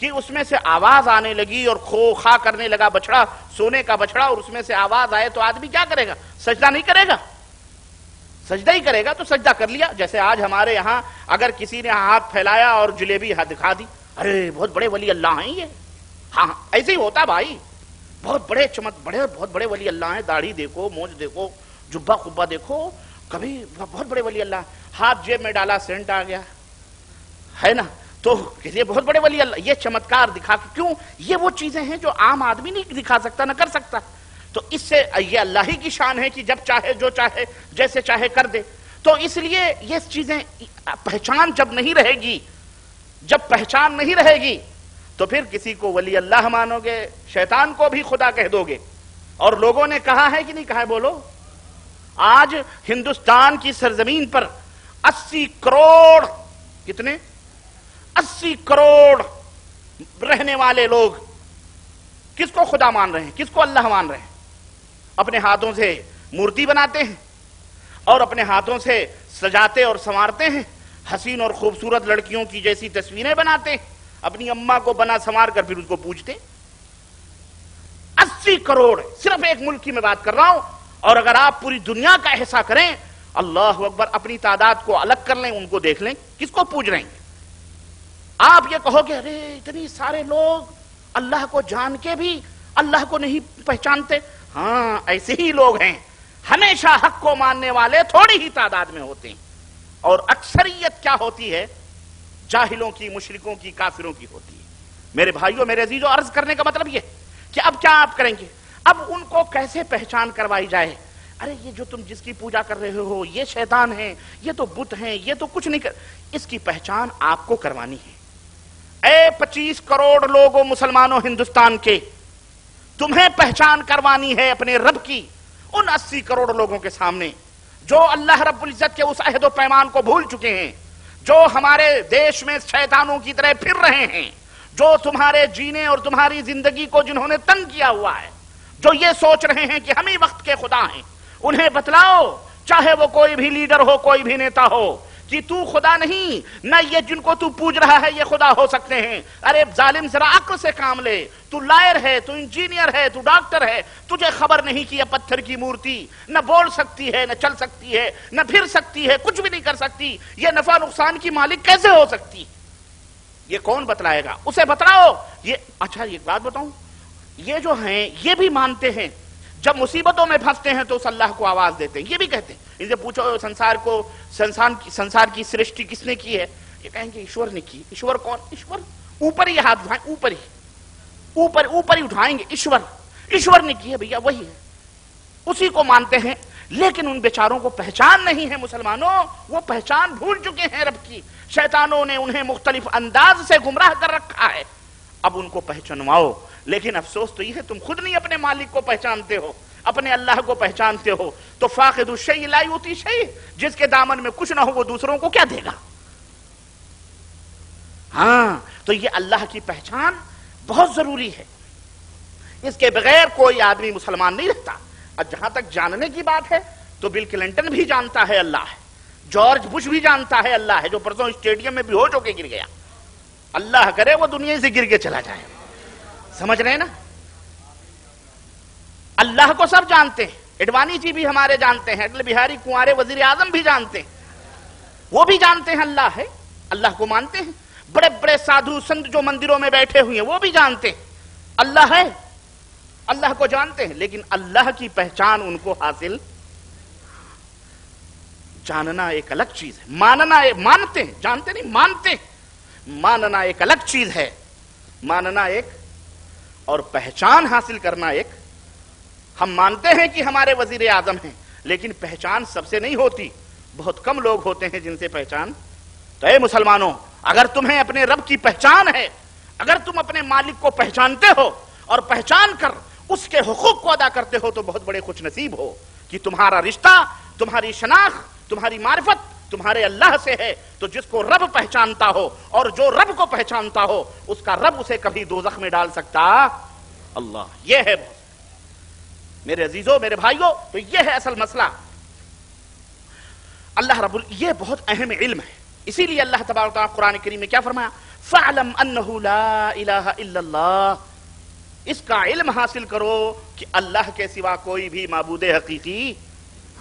کہ اس میں سے آواز آنے لگی اور خو خا کرنے لگا بچڑا، سونے کا بچڑا، اور اس میں سے آواز آئے تو آدمی کیا کرے گا؟ سجدہ نہیں کرے گا؟ سجدہ ہی کرے گا. تو سجدہ کر لیا. جیسے آج ہمارے یہاں اگر کسی نے ہاتھ پھیلایا اور جلیبی دکھا دی، ارے بہت بڑے ولی اللہ ہیں یہ. ہاں ایسے ہی ہوتا بھائی، بہت بڑے ولی اللہ ہیں، داڑھی دیکھو، مونچھ دیکھو، جبہ خبہ دیکھو، کبھی بہت بڑے ولی اللہ. ہاتھ جیب میں ڈالا سینٹ آ گیا ہے نا، تو یہ بہت بڑے ولی اللہ. یہ چمتکار دکھا کے، کیوں؟ یہ وہ چیزیں ہیں جو عام آدمی نہیں دکھا سکتا، نہ کر سکتا. تو اس سے یہ اللہ ہی کی شان ہے کہ جب چاہے جو چاہے جیسے چاہے کر دے. تو اس لیے یہ چیزیں پہچان جب نہیں رہے گی تو پھر کسی کو ولی اللہ مانو گے، شیطان کو بھی خدا کہہ دو گے. اور لوگوں نے کہا ہے کہ نہیں کہا ہے؟ بولو. آج ہندوستان کی سرزمین پر 80 کروڑ، کتنے؟ 80 کروڑ رہنے والے لوگ کس کو خدا مان رہے ہیں؟ کس کو اللہ مان رہے ہیں؟ اپنے ہاتھوں سے مورتی بناتے ہیں اور اپنے ہاتھوں سے سجاتے اور سنوارتے ہیں، حسین اور خوبصورت لڑکیوں کی جیسی تصویریں بناتے ہیں، اپنی اماں کو بنا سنوار کر پھر اس کو پوجتے. 80 کروڑ صرف ایک ملک کی میں بات کر رہا ہوں. اور اگر آپ پوری دنیا کا احساس کریں، اللہ اکبر، اپنی تعداد کو الگ کر لیں، ان کو دیکھ لیں کس کو پوج رہے ہیں. آپ یہ کہو کہ ارے اتنی سارے لوگ اللہ کو جان کے بھی اللہ کو نہیں پہچانتے. ہاں ایسے ہی لوگ ہیں، ہمیشہ حق کو ماننے والے تھوڑی ہی تعداد میں ہوتے ہیں، اور اکثریت کیا ہوتی ہے؟ جاہلوں کی، مشرکوں کی، کافروں کی ہوتی ہے. میرے بھائیوں، میرے عزیزوں، عرض کرنے کا مطلب یہ کہ اب کیا آپ کریں گے؟ اب ان کو کیسے پہچان کروائی جائے؟ ارے یہ جو تم جس کی پوجا کر رہے ہو یہ شیطان ہیں، یہ تو بت ہیں، یہ تو کچھ نہیں کر. اس کی پہچان آپ کو کروانی ہے. اے 25 کروڑ لوگوں مسلمانوں ہندوستان کے، تمہیں پہچان کروانی ہے اپنے رب کی ان 80 کروڑ لوگوں کے سامنے جو اللہ رب العزت کے اس عہد و پیمان کو بھول چکے ہیں، جو ہمارے دیش میں شیطانوں کی طرح پھر رہے ہیں، جو تمہارے جینے اور تمہاری زندگی کو جنہوں نے تنگ کیا ہوا ہے، جو یہ سوچ رہے ہیں کہ ہم ہی وقت کے خدا ہیں. انہیں بتلاؤ، چاہے وہ کوئی بھی لیڈر ہو، کوئی بھی نیتا ہو، کہ تو خدا نہیں، نہ یہ جن کو تو پوج رہا ہے یہ خدا ہو سکتے ہیں. ارے ظالم، ذرا عقل سے کام لے. تو لائر ہے، تو انجینئر ہے، تو ڈاکٹر ہے، تجھے خبر نہیں کہ یہ پتھر کی مورتی نہ بول سکتی ہے، نہ چل سکتی ہے، نہ پھر سکتی ہے، کچھ بھی نہیں کر سکتی. یہ نفع نقصان کی مالک کیسے ہو سکتی؟ یہ کون بتلائے گا؟ اسے بتلاؤ. یہ اچھا ایک بات بتاؤں، یہ جو ہیں یہ بھی مانتے ہیں جب مصیبتوں میں پھنستے ہیں تو اس اللہ کو آواز دیتے ہیں. یہ بھی کہتے ہیں، ان سے پوچھو سنسار کی سرشٹی کس نے کی ہے؟ یہ کہیں گے ایشور نے کی. ایشور کون؟ ایشور اوپر ہی ہاتھ اٹھائیں، اوپر ہی اٹھائیں گے. ایشور نے کی ہے بھیا، وہی ہے، اسی کو مانتے ہیں. لیکن ان بیچاروں کو پہچان نہیں ہے. مسلمانوں، وہ پہچان بھول چکے ہیں رب کی. شیطانوں نے انہیں مختلف انداز سے گمراہ کر رکھا ہے. اب ان کو پہچانواؤ. لیکن افسوس تو یہ ہے تم خود نہیں اپنے مالک کو پہچانتے ہو، اپنے اللہ کو پہچانتے ہو. تو فاقد الشیء لا یؤتی شیء، جس کے دامن میں کچھ نہ ہو وہ دوسروں کو کیا دے گا؟ ہاں، تو یہ اللہ کی پہچان بہت ضروری ہے. اس کے بغیر کوئی آدمی مسلمان نہیں رہتا۔ اور جہاں تک جاننے کی بات ہے تو بل کلنٹن بھی جانتا ہے اللہ ہے، جارج بش بھی جانتا ہے اللہ ہے، جو پرسوں اسٹیڈیم میں بیہوش ہو کے گر گیا، اللہ کرے وہ دنیا سے گر کے چلا جائے، سمجھ رہے ہیں نا؟ اللہ کو سب جانتے ہیں، اڈوانی جی بھی ہمارے جانتے ہیں، اٹل بہاری کنوارے وزیر اعظم بھی جانتے ہیں، وہ بھی جانتے ہیں اللہ ہے، اللہ کو مانتے ہیں، بڑے بڑے سادھو سنت جو مندروں میں بیٹھے ہوئے ہیں وہ بھی جانتے ہیں اللہ ہے، اللہ کو جانتے ہیں، لیکن اللہ کی پہچان ان کو حاصل، جاننا ایک الگ چیز ہے، ماننا مانتے ہیں، جانتے نہیں مانتے ہیں، ماننا ایک الگ چیز ہے، ماننا ایک اور پہچان حاصل کرنا ایک۔ ہم مانتے ہیں کہ ہمارے وزیر اعظم ہیں، لیکن پہچان سب سے نہیں ہوتی، بہت کم لوگ ہوتے ہیں جن سے پہچان۔ تو اے مسلمانوں، اگر تمہیں اپنے رب کی پہچان ہے، اگر تم اپنے مالک کو پہچانتے ہو اور پہچان کر اس کے حقوق کو ادا کرتے ہو تو بہت بڑے خوش نصیب ہو کہ تمہارا رشتہ، تمہاری شناخت، تمہاری معرفت تمہارے اللہ سے ہے۔ تو جس کو رب پہچانتا ہو اور جو رب کو پہچانتا ہو، اس کا رب اسے کبھی دوزخ میں ڈال سکتا اللہ۔ یہ ہے میرے عزیزوں، میرے بھائیوں، تو یہ ہے اصل مسئلہ۔ اللہ یہ بہت اہم علم ہے، اسی لیے اللہ تبارک و تعالیٰ قرآن کریم میں کیا فرمایا؟ فَعْلَمْ أَنَّهُ لَا إِلَهَ إِلَّا اللَّهُ، اس کا علم حاصل کرو کہ اللہ کے سوا کوئی بھی معبود حقیقی،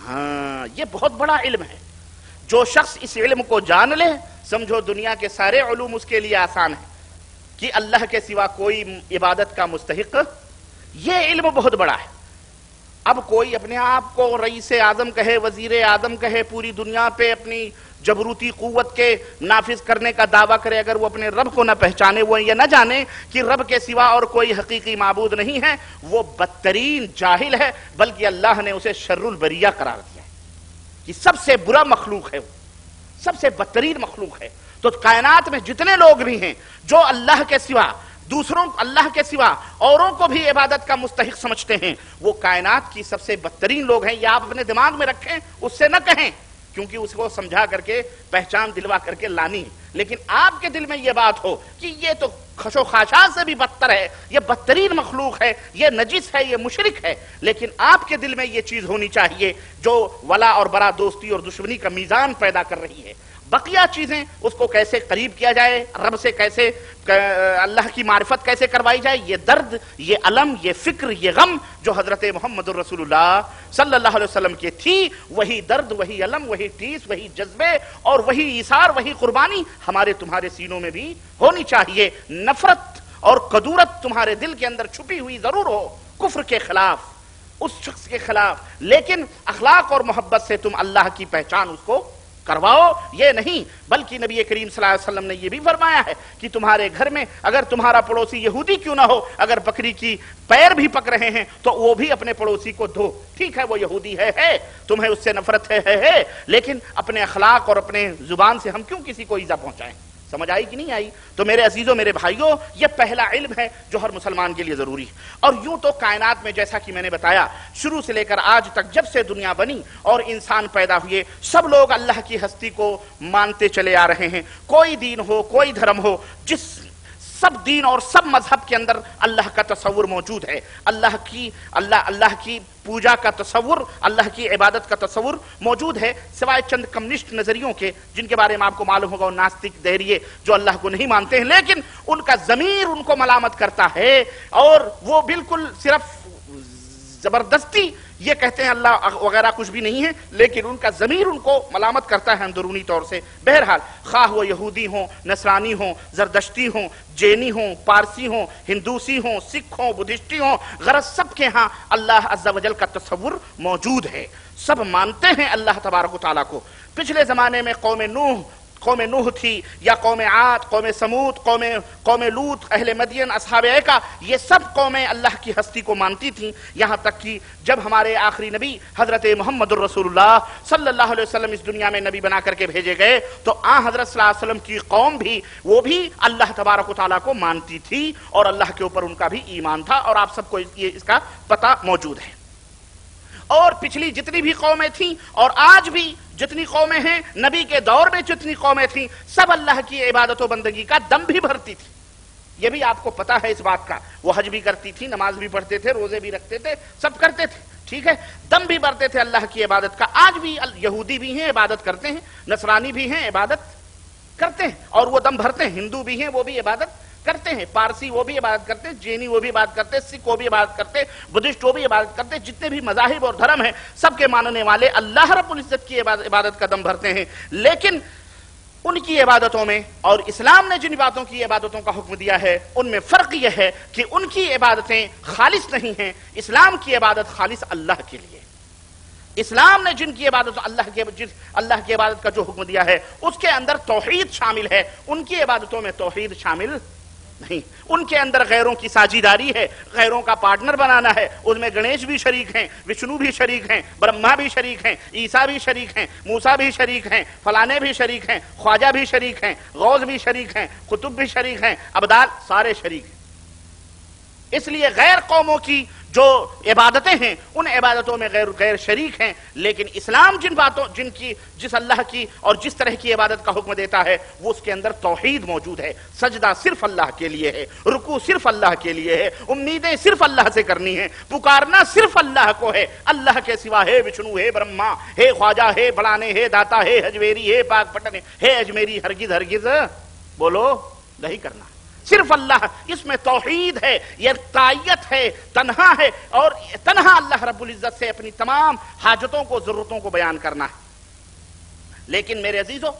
ہاں یہ بہت بڑا علم ہے۔ جو شخص اس علم کو جان لے، سمجھو دنیا کے سارے علوم اس کے لیے آسان ہے کہ اللہ کے سوا کوئی عبادت کا مستحق، یہ علم بہت بڑا ہے۔ اب کوئی اپنے آپ کو رئیس اعظم کہے، وزیر اعظم کہے، پوری دنیا پہ اپنی جبروتی قوت کے نافذ کرنے کا دعویٰ کرے، اگر وہ اپنے رب کو نہ پہچانے، وہ یہ نہ جانے کہ رب کے سوا اور کوئی حقیقی معبود نہیں ہے، وہ بدترین جاہل ہے، بلکہ اللہ نے اسے شر البریہ قرار دیا ہے کہ سب سے برا مخلوق ہے، وہ سب سے بدترین مخلوق ہے۔ تو کائنات میں جتنے لوگ بھی ہیں جو اللہ کے سوا دوسروں، اللہ کے سوا اوروں کو بھی عبادت کا مستحق سمجھتے ہیں، وہ کائنات کی سب سے بدترین لوگ ہیں۔ یہ آپ اپنے دماغ میں رکھیں، اس سے نہ کہیں، کیونکہ اس کو سمجھا کر کے پہچان دلوا کر کے لانی، لیکن آپ کے دل میں یہ بات ہو کہ یہ تو خشو خاشاک سے بھی بدتر ہے، یہ بدترین مخلوق ہے، یہ نجس ہے، یہ مشرک ہے، لیکن آپ کے دل میں یہ چیز ہونی چاہیے جو ولا اور برا، دوستی اور دشمنی کا میزان پیدا کر رہی ہے۔ بقیہ چیزیں اس کو کیسے قریب کیا جائے، رب سے کیسے اللہ کی معرفت کیسے کروائی جائے، یہ درد، یہ علم، یہ فکر، یہ غم جو حضرت محمد الرسول اللہ صلی اللہ علیہ وسلم کی تھی، وہی درد، وہی علم، وہی ٹیس، وہی جذبے اور وہی ایثار، وہی قربانی ہمارے تمہارے سینوں میں بھی ہونی چاہیے۔ نفرت اور قدورت تمہارے دل کے اندر چھپی ہوئی ضرور ہو کفر کے خلاف، اس شخص کے خلاف، لیکن اخلاق اور محبت سے تم اللہ کی پہچان اس کو کرواؤ، یہ نہیں، بلکہ نبی کریم صلی اللہ علیہ وسلم نے یہ بھی فرمایا ہے کہ تمہارے گھر میں اگر تمہارا پڑوسی یہودی کیوں نہ ہو، اگر بکری کی پیر بھی پک رہے ہیں تو وہ بھی اپنے پڑوسی کو دھو، ٹھیک ہے وہ یہودی ہے، تمہیں اس سے نفرت ہے، لیکن اپنے اخلاق اور اپنے زبان سے ہم کیوں کسی کو ایذا پہنچائیں؟ سمجھ آئی کہ نہیں آئی؟ تو میرے عزیزوں، میرے بھائیوں، یہ پہلا علم ہے جو ہر مسلمان کے لیے ضروری ہے۔ اور یوں تو کائنات میں جیسا کہ میں نے بتایا، شروع سے لے کر آج تک جب سے دنیا بنی اور انسان پیدا ہوئے، سب لوگ اللہ کی ہستی کو مانتے چلے آ رہے ہیں۔ کوئی دین ہو، کوئی دھرم ہو، سب دین اور سب مذہب کے اندر اللہ کا تصور موجود ہے، اللہ کی پوجا کا تصور، اللہ کی عبادت کا تصور موجود ہے، سوائے چند کمیونسٹ نظریوں کے جن کے بارے میں آپ کو معلوم ہوگا، ناستک دہریے جو اللہ کو نہیں مانتے ہیں، لیکن ان کا ضمیر ان کو ملامت کرتا ہے اور وہ بالکل صرف زبردستی یہ کہتے ہیں اللہ وغیرہ کچھ بھی نہیں ہے، لیکن ان کا ضمیر ان کو ملامت کرتا ہے اندرونی طور سے۔ بہرحال خواہ وہ یہودی ہوں، نصرانی ہوں، زردشتی ہوں، جینی ہوں، پارسی ہوں، ہندوسی ہوں، سکھ ہوں، بدھسٹی ہوں، غرض سب کے ہاں اللہ عز و جل کا تصور موجود ہے، سب مانتے ہیں اللہ تبارک و تعالیٰ کو۔ پچھلے زمانے میں قوم نوح تھی، یا قوم عاد، قوم سمود، قوم لوط، اہل مدین، اصحاب ایکا، یہ سب قومیں اللہ کی ہستی کو مانتی تھیں، یہاں تک کہ جب ہمارے آخری نبی حضرت محمد الرسول اللہ صلی اللہ علیہ وسلم اس دنیا میں نبی بنا کر کے بھیجے گئے تو حضرت صلی اللہ علیہ وسلم کی قوم بھی، وہ بھی اللہ تبارک و تعالیٰ کو مانتی تھی اور اللہ کے اوپر ان کا بھی ایمان تھا، اور آپ سب کو اس کا پتہ موجود ہے۔ اور پچھلی جتنی بھی قومیں تھیں اور آج بھی جتنی قومیں ہیں، نبی کے دور میں جتنی قومیں تھیں، سب اللہ کی عبادت و بندگی کا دم بھی بھرتی تھی، یہ بھی آپ کو پتا ہے اس بات کا. وہ حج بھی کرتی تھی, نماز بھی پڑھتے تھے, روزے بھی رکھتے تھے, سب کرتے تھے, ٹھیک ہے, دم بھی بھرتے تھے اللہ کی عبادت کا. آج بھی یہودی بھی ہیں عبادت کرتے ہیں, نصرانی بھی ہیں عبادت کرتے ہیں اور وہ دم بھرتے ہیں, ہندو بھی ہیں وہ بھی عبادت کرتے ہیں, پارسی وہ بھی عبادت کرتے ہیں, جینی وہ بھی عبادت کرتے ہیں, سکھ وہ بھی عبادت کرتے ہیں, بدھسٹ وہ بھی عبادت کرتے ہیں, جتنے بھی مذاہب اور دھرم ہیں سب کے ماننے والے اللہ رب العزت کی عبادت کا دم بھرتے ہیں. لیکن ان کی عبادتوں میں اور اسلام نے جن باتوں کی عبادتوں کا حکم دیا ہے ان میں فرق یہ ہے کہ ان کی عبادتیں خالص نہیں ہیں, اسلام کی عبادت خالص اللہ کے لیے. اسلام نے جن کی عبادت اللہ کی عبادت کا جو حکم دیا ہے اس کے اندر توحید شامل ہے, ان کی عبادتوں میں توحید شامل نہیں. ان کے اندر غیروں کی ساجیداری ہے, غیروں کا پارٹنر بنانا ہے, اس میں گنیش بھی شریک ہیں, وشنو بھی شریک ہیں, برہما بھی شریک ہیں, عیسیٰ بھی شریک ہیں, موسیٰ بھی شریک ہیں, فلانے بھی شریک ہیں, خواجہ بھی شریک ہیں, غوث بھی شریک ہیں, قطب بھی شریک ہیں, ابدال سارے شریک ہیں. اس لیے غیر قوموں کی جو عبادتیں ہیں ان عبادتوں میں غیر شریک ہیں. لیکن اسلام جس اللہ کی اور جس طرح کی عبادت کا حکم دیتا ہے وہ اس کے اندر توحید موجود ہے. سجدہ صرف اللہ کے لیے ہے, رکوع صرف اللہ کے لیے ہے, امیدیں صرف اللہ سے کرنی ہیں, پکارنا صرف اللہ کو ہے, اللہ کے سوا ہے وشنو, ہے برہما, ہے خواجہ, ہے بلانے, ہے داتا, ہے حجویری, ہے پاک پٹن, ہے اجمیری, ہرگز ہرگز بولو نہیں کرنا. صرف اللہ, اس میں توحید ہے, یہ تائیت ہے, تنہا ہے, اور تنہا اللہ رب العزت سے اپنی تمام حاجتوں کو, ضرورتوں کو بیان کرنا ہے. لیکن میرے عزیزو,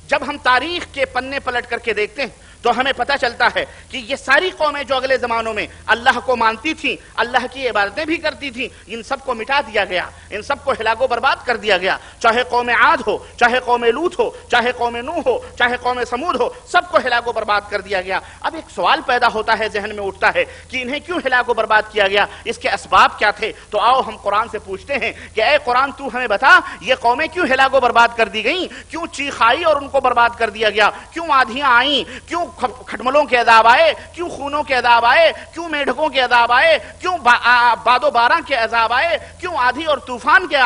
جب ہم تاریخ کے پنے پلٹ کر کے دیکھتے ہیں تو ہمیں پتہ چلتا ہے کہ یہ ساری قومیں جو اگلے زمانوں میں اللہ کو مانتی تھیں, اللہ کی عبادتیں بھی کرتی تھیں, ان سب کو مٹا دیا گیا, ان سب کو ہلاک و برباد کر دیا گیا. چاہے قوم عاد ہو, چاہے قوم لوط ہو, چاہے قوم نوح ہو, چاہے قوم سمود ہو, سب کو ہلاک و برباد کر دیا گیا. اب ایک سوال پیدا ہوتا ہے, ذہن میں اٹھتا ہے کہ انہیں کیوں ہلاک و برباد کیا گیا, اس کے اسباب کیا تھے. تو آؤ ہم قرآن سے پوچھتے ہیں کہ اے قرآن تو ہمیں بتا, یہ قومیں کیوں ہلاک و برباد کر دی گئیں, کیوں چیخ آئی اور ان کو برباد کر دیا گیا, کیوں آندھیاں آئیں, کیوں کھٹملوں کے عذاب آئے, کیوں خونوں کے عذاب آئے, کیوں میڈکوں کے عذاب آئے, کیوں باد و باران کے عذاب آئے, کیوں آندھی اور طوفان کے,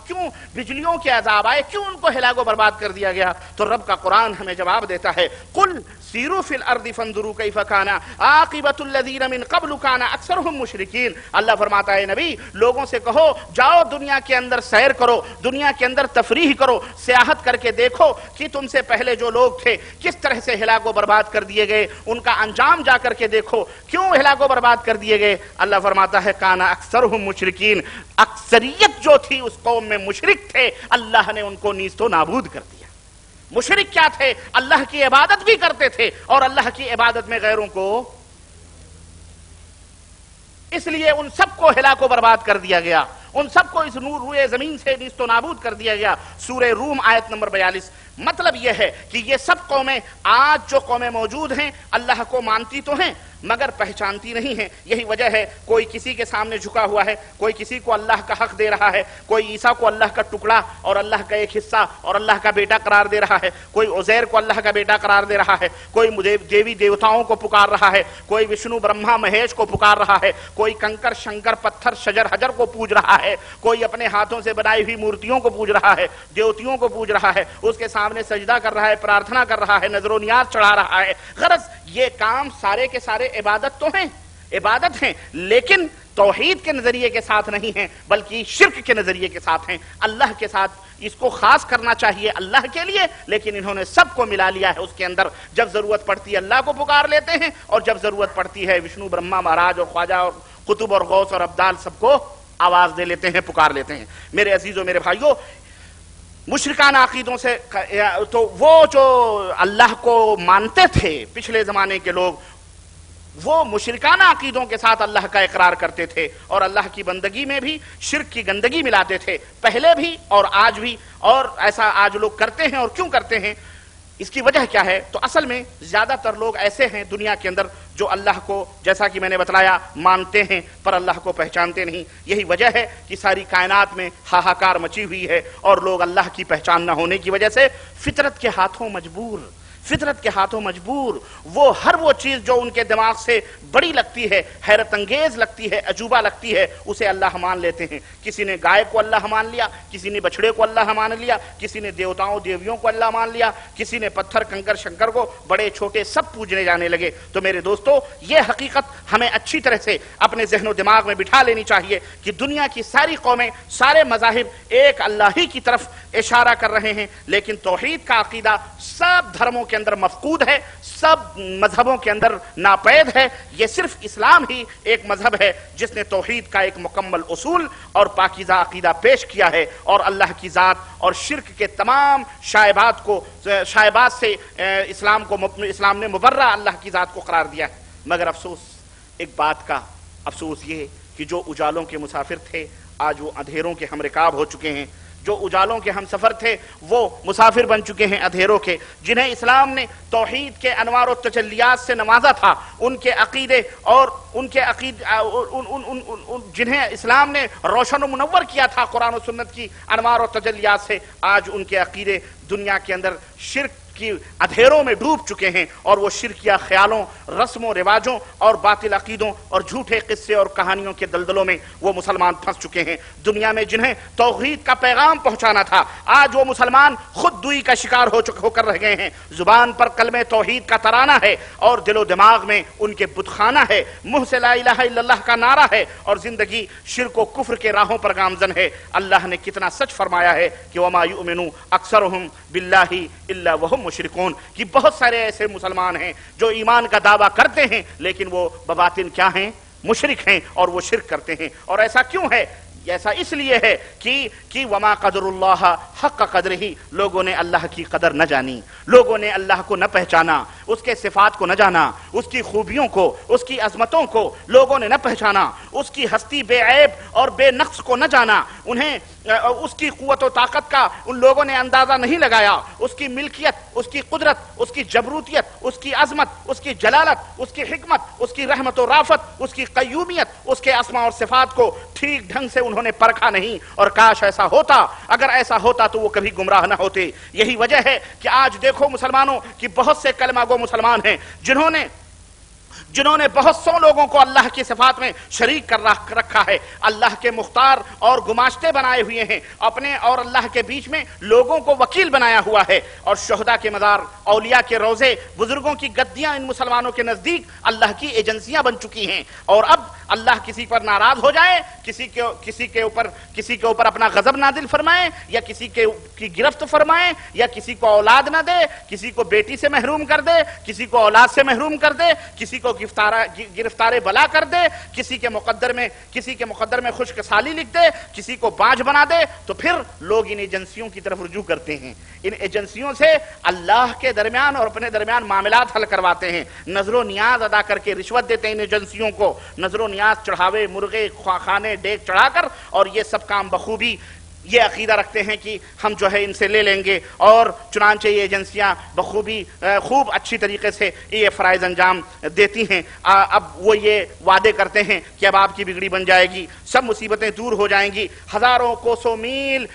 کیوں بجلیوں کے عذاب آئے, کیوں ان کو ہلاک و برباد کر دیا گیا. تو رب کا قرآن ہمیں جواب دیتا ہے, قل سیروا فی الارض فانظروا کیف کان عاقبۃ الذین من قبل کان اکثرهم مشرکین. اللہ فرماتا ہے نبی, لوگوں سے کہو جاؤ دنیا کے اندر سیر کرو, دنیا کے اندر تفریح کرو, سیاحت کر کے دیکھو کہ تم سے پہلے جو لوگ تھے کس طرح سے ہلاک و برباد کر دیے گئے, ان کا انجام جا کر کے دیکھو, کیوں ہلاک و برباد کر دیے گئے. اللہ فرماتا ہے کان اکثرهم مشرکین, اکثریت جو تھی اس قوم میں مشرک تھے, اللہ نے ان کو نیست و نابود کر دیا. مشرک کیا تھے, اللہ کی عبادت بھی کرتے تھے اور اللہ کی عبادت میں غیروں کو, اس لیے ان سب کو ہلاک و برباد کر دیا گیا, ان سب کو اس نور روئے زمین سے نیست و نابود کر دیا گیا. سورہ روم آیت نمبر 42. مطلب یہ ہے کہ یہ سب قومیں, آج جو قومیں موجود ہیں اللہ کو مانتی تو ہیں مگر پہچانتی نہیں ہیں. یہی وجہ ہے کوئی کسی کے سامنے جھکا ہوا ہے, کوئی کسی کو اللہ کا حق دے رہا ہے, کوئی عیسیٰ کو اللہ کا ٹکڑا اور اللہ کا ایک حصہ اور اللہ کا بیٹا قرار دے رہا ہے, کوئی عزیر کو اللہ کا بیٹا قرار دے رہا ہے, کوئی دیوی دیوتاؤں کو پکار رہا ہے, کوئی وشنو برہما مہیش کو پکار رہا ہے, کوئی کنکر شنکر پتھر شجر حجر کو پوج رہا ہے, کوئی اپنے ہاتھوں سے بنائی ہوئی مورتیوں کو پوج رہا ہے, دیوتیوں کو پوج رہا ہے, اس کے سامنے سجدہ کر رہا ہے, پرارتھنا کر رہا ہے, نذر و نیاز چڑھا رہا ہے. غرض یہ کام سارے کے سارے عبادت تو ہیں, عبادت ہیں, لیکن توحید کے نظریے کے ساتھ نہیں ہیں بلکہ شرک کے نظریے کے ساتھ ہیں. اللہ کے ساتھ اس کو خاص کرنا چاہیے اللہ کے لیے, لیکن انہوں نے سب کو ملا لیا ہے اس کے اندر. جب ضرورت پڑتی ہے اللہ کو پکار لیتے ہیں اور جب ضرورت پڑتی ہے وشنو برہما مہاراج اور خواجہ اور قطب اور غوث اور ابدال سب کو آواز دے لیتے ہیں, پکار لیتے ہیں. میرے عزیزوں میرے بھائیوں, مشرکانہ عقیدوں سے تو وہ جو اللہ کو مانتے تھے پچھلے زمانے کے لوگ, وہ مشرکانہ عقیدوں کے ساتھ اللہ کا اقرار کرتے تھے اور اللہ کی بندگی میں بھی شرک کی گندگی ملاتے تھے, پہلے بھی اور آج بھی. اور ایسا آج لوگ کرتے ہیں. اور کیوں کرتے ہیں, اس کی وجہ کیا ہے؟ تو اصل میں زیادہ تر لوگ ایسے ہیں دنیا کے اندر جو اللہ کو, جیسا کہ میں نے بتلایا, مانتے ہیں پر اللہ کو پہچانتے نہیں. یہی وجہ ہے کہ ساری کائنات میں ہاہاکار مچی ہوئی ہے اور لوگ اللہ کی پہچان نہ ہونے کی وجہ سے فطرت کے ہاتھوں مجبور, فطرت کے ہاتھوں مجبور، وہ ہر وہ چیز جو ان کے دماغ سے بڑی لگتی ہے، حیرت انگیز لگتی ہے، عجوبہ لگتی ہے، اسے اللہ مان لیتے ہیں۔ کسی نے گائے کو اللہ مان لیا، کسی نے بچڑے کو اللہ مان لیا، کسی نے دیوتاؤں دیویوں کو اللہ مان لیا، کسی نے پتھر کنکر شنکر کو، بڑے چھوٹے سب پوجنے جانے لگے۔ تو میرے دوستو، یہ حقیقت ہمیں اچھی طرح سے اپنے ذہن و دماغ میں بٹھا لینی چاہیے کہ دنیا کی ساری قومیں، سارے مذاہب ایک اللہ ہی کی طرف اشارہ کر رہے ہیں، لیکن توحید کا عقیدہ سب دھرموں کے اندر مفقود ہے، سب مذہبوں کے اندر ناپید ہے۔ یہ صرف اسلام ہی ایک مذہب ہے جس نے توحید کا ایک مکمل اصول اور پاکیزہ عقیدہ پیش کیا ہے، اور اللہ کی ذات اور شرک کے تمام شائبات سے اسلام نے مبرہ اللہ کی ذات کو قرار دیا ہے۔ مگر افسوس، ایک بات کا افسوس یہ کہ جو اجالوں کے مسافر تھے آج وہ اندھیروں کے ہم رکاب ہو چکے ہیں، جو اجالوں کے ہم سفر تھے وہ مسافر بن چکے ہیں اندھیروں کے، جنہیں اسلام نے توحید کے انوار و تجلیات سے نوازا تھا، ان کے عقیدے اور جنہیں اسلام نے روشن و منور کیا تھا قرآن و سنت کی انوار و تجلیات سے، آج ان کے عقیدے دنیا کے اندر شرک کی اندھیروں میں ڈوب چکے ہیں، اور وہ شرکیہ خیالوں، رسم و رواجوں اور باطل عقیدوں اور جھوٹے قصے اور کہانیوں کے دلدلوں میں وہ مسلمان پھنس چکے ہیں۔ دنیا میں جنہیں توحید کا پیغام پہنچانا تھا، آج وہ مسلمان خود دوئی کا شکار ہو کر رہ گئے ہیں۔ زبان پر کلمہ توحید کا ترانہ ہے اور دل و دماغ میں ان کے بت خانہ ہے، منہ سے لا الہ الا اللہ کا نعرہ ہے، اور زندگی شرک و کفر کے راہوں پر گامزن ہے۔ اللہ نے کتنا سچ فرمایا ہے کہ وما یؤمن اکثرهم باللہ الا وهم مشرکون، کہ بہت سارے ایسے مسلمان ہیں جو ایمان کا دعویٰ کرتے ہیں لیکن وہ بباطن کیا ہیں؟ مشرک ہیں، اور وہ شرک کرتے ہیں۔ اور ایسا کیوں ہے؟ ایسا اس لیے ہے کہ وما قدر اللہ حق قدرہ، لوگوں نے اللہ کی قدر نہ جانی، لوگوں نے اللہ کو نہ پہچانا، اس کے صفات کو نہ جانا، اس کی خوبیوں کو، اس کی عظمتوں کو لوگوں نے نہ پہچانا، اس کی ہستی بے عیب اور بے نقص کو نہ جانا، انہیں اس کی قوت و طاقت کا ان لوگوں نے اندازہ نہیں لگایا، اس کی ملکیت، اس کی قدرت، اس کی جبروتیت، اس کی عظمت، اس کی جلالت، اس کی حکمت، اس کی رحمت و رافت، اس کی قیومیت، اس کے اسماء اور صفات کو ٹھیک ڈھنگ سے انہوں نے پرکھا نہیں۔ اور کاش ایسا ہوتا، اگر ایسا ہوتا تو وہ کبھی گمراہ نہ ہوتے۔ یہی وجہ ہے کہ آج دیکھو مسلمانوں کی بہت سے کلمہ گو مسلمان ہیں جنہوں نے بہت سو لوگوں کو اللہ کی صفات میں شریک کر رکھا ہے، اللہ کے مختار اور گماشتے بنائے ہوئے ہیں، اپنے اور اللہ کے بیچ میں لوگوں کو وکیل بنایا ہوا ہے، اور شہداء کے مزار، اولیاء کے روزے، بزرگوں کی گدیاں ان مسلمانوں کے نزدیک اللہ کی ایجنسیاں بن چکی ہیں۔ اور اب اللہ کسی پر ناراض ہو جائے، کسی کے اوپر اپنا غضب نازل فرمائے، یا کسی کی گرفت فرمائے، یا کسی کو اولاد نہ دے، کسی کو بیٹی سے محروم کر دے، کسی کو اولاد سے محروم کر دے، کسی کو گرفتار بلا کر دے، کسی کے مقدر میں خشک سالی لکھ دے، کسی کو باج بنا دے، تو پھر لوگ ان ایجنسیوں کی طرف رجوع کرتے ہیں۔ ان ایجنسیوں سے اللہ کے درمیان اور اپنے درمیان معاملات حل کرواتے ہیں، نظر و نیاز ادا کر کے رشوت دیتے ہیں ان ایجنسیوں کو، نظر و نیاز چڑھاوے، مرغے، خواخانے، ڈیک چڑھا کر، اور یہ سب کام بخوبی یہ عقیدہ رکھتے ہیں کہ ہم جو ہے ان سے لے لیں گے، اور چنانچہ یہ ایجنسیاں بخوبی خوب اچھی طریقے سے یہ فرائض انجام دیتی ہیں۔ اب وہ یہ وعدے کرتے ہیں کہ اب آپ کی بگڑی بن جائے گی، سب مصیبتیں دور ہو جائیں گی، ہزاروں کوسوں میل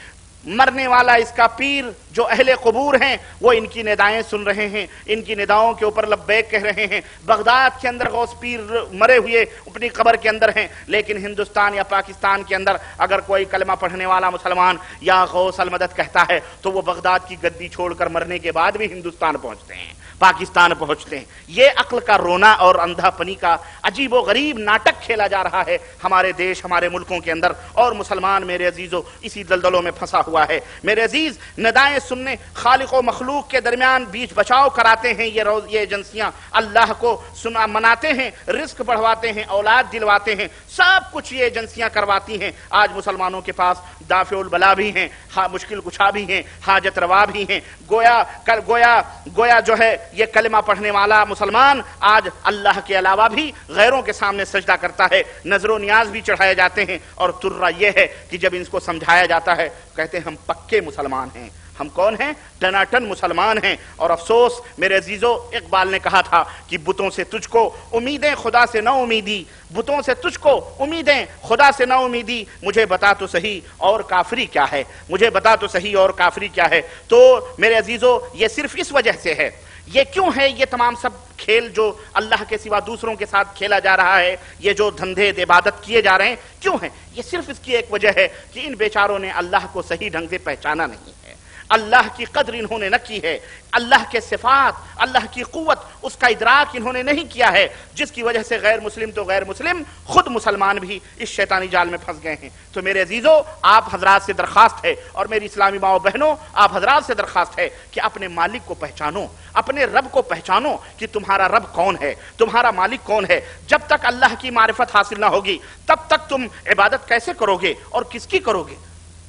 مرنے والا اس کا پیر جو اہل قبور ہیں وہ ان کی ندائیں سن رہے ہیں، ان کی نداؤں کے اوپر لبیک کہہ رہے ہیں۔ بغداد کے اندر غوث پیر مرے ہوئے اپنی قبر کے اندر ہیں، لیکن ہندوستان یا پاکستان کے اندر اگر کوئی کلمہ پڑھنے والا مسلمان یا غوث المدد کہتا ہے تو وہ بغداد کی گدی چھوڑ کر مرنے کے بعد بھی ہندوستان پہنچتے ہیں، پاکستان پہنچتے ہیں۔ یہ عقل کا رونا اور اندھا پنی کا عجیب و غریب ناٹک کھیلا جا رہا ہے ہمارے دیش، ہمارے ملکوں کے اندر، اور مسلمان میرے عزیزو اسی دلدلوں میں پھنسا ہوا ہے۔ میرے عزیز، ندائیں سننے، خالق و مخلوق کے درمیان بیچ بچاؤ کراتے ہیں یہ ایجنسیاں، اللہ کو مناتے ہیں، رزق بڑھواتے ہیں، اولاد دلواتے ہیں، سب کچھ یہ ایجنسیاں کرواتی ہیں۔ آج مسلمانوں کے پاس دافع البلا بھی ہیں، مشکل کشا بھی ہیں، حاجت روا بھی ہیں۔ گویا جو ہے یہ کلمہ پڑھنے والا مسلمان آج اللہ کے علاوہ بھی غیروں کے سامنے سجدہ کرتا ہے، نظر و نیاز بھی چڑھائے جاتے ہیں، اور ترہ یہ ہے کہ جب ان کو سمجھایا جاتا ہے کہتے ہیں ہم پکے مسلمان ہیں۔ ہم کون ہیں؟ ٹناٹن مسلمان ہیں۔ اور افسوس میرے عزیزو، اقبال نے کہا تھا کہ بتوں سے تجھ کو امیدیں خدا سے نہ امیدی، بتوں سے تجھ کو امیدیں خدا سے نہ امیدی، مجھے بتا تو صحیح اور کافری کیا ہے، مجھے بتا تو صحیح اور کافری کیا ہے۔ تو میرے عزیزو یہ صرف اس وجہ سے ہے، یہ کیوں ہے یہ تمام سب کھیل جو اللہ کے سوا دوسروں کے ساتھ کھیلا جا رہا ہے، یہ جو دھندے عبادت کیے جا رہے ہیں کیوں ہیں؟ یہ صرف اس کی ایک وجہ ہے کہ ان بیچاروں نے اللہ کو صحیح ڈھنگ سے پہچانا نہیں ہے، اللہ کی قدر انہوں نے نہ کی ہے، اللہ کے صفات، اللہ کی قوت، اس کا ادراک انہوں نے نہیں کیا ہے، جس کی وجہ سے غیر مسلم تو غیر مسلم، خود مسلمان بھی اس شیطانی جال میں پھنس گئے ہیں۔ تو میرے عزیزو، آپ حضرات سے درخواست ہے، اور میری اسلامی ماؤں بہنوں، آپ حضرات سے درخواست ہے کہ اپنے مالک کو پہچانو، اپنے رب کو پہچانو کہ تمہارا رب کون ہے، تمہارا مالک کون ہے۔ جب تک اللہ کی معرفت حاصل نہ ہوگی تب تک تم عبادت کیسے کرو گے اور کس کی کرو گے؟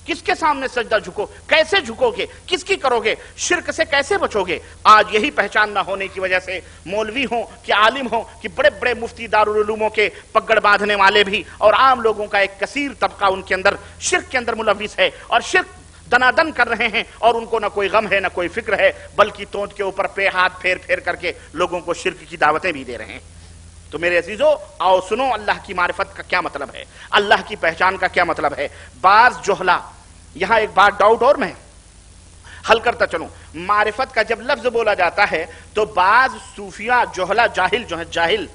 کس کے سامنے سجدہ جھکو، کیسے جھکو گے، کس کی کرو گے، شرک سے کیسے بچو گے؟ آج یہی پہچان نہ ہونے کی وجہ سے مولوی ہوں کہ عالم ہوں کہ بڑے بڑے مفتی دارالعلوموں کے پگڑ باندھنے والے بھی اور عام لوگوں کا ایک کثیر طبقہ ان کے اندر شرک کے اندر ملوث ہے اور شرک دنادن کر رہے ہیں، اور ان کو نہ کوئی غم ہے نہ کوئی فکر ہے، بلکہ تونت کے اوپر پہ ہاتھ پھیر پھیر کر کے لوگوں کو شرک کی دعوتیں بھی دے رہے ہیں۔ تو میرے عزیزو، آؤ سنو اللہ کی معرفت کا کیا مطلب ہے، اللہ کی پہچان کا کیا مطلب ہے۔ بعض جہلا، یہاں ایک بات ڈاؤٹ اور میں حل کرتا چلوں، معرفت کا جب لفظ بولا جاتا ہے تو بعض صوفیہ جہلا جاہل جو ہیں، جاہل،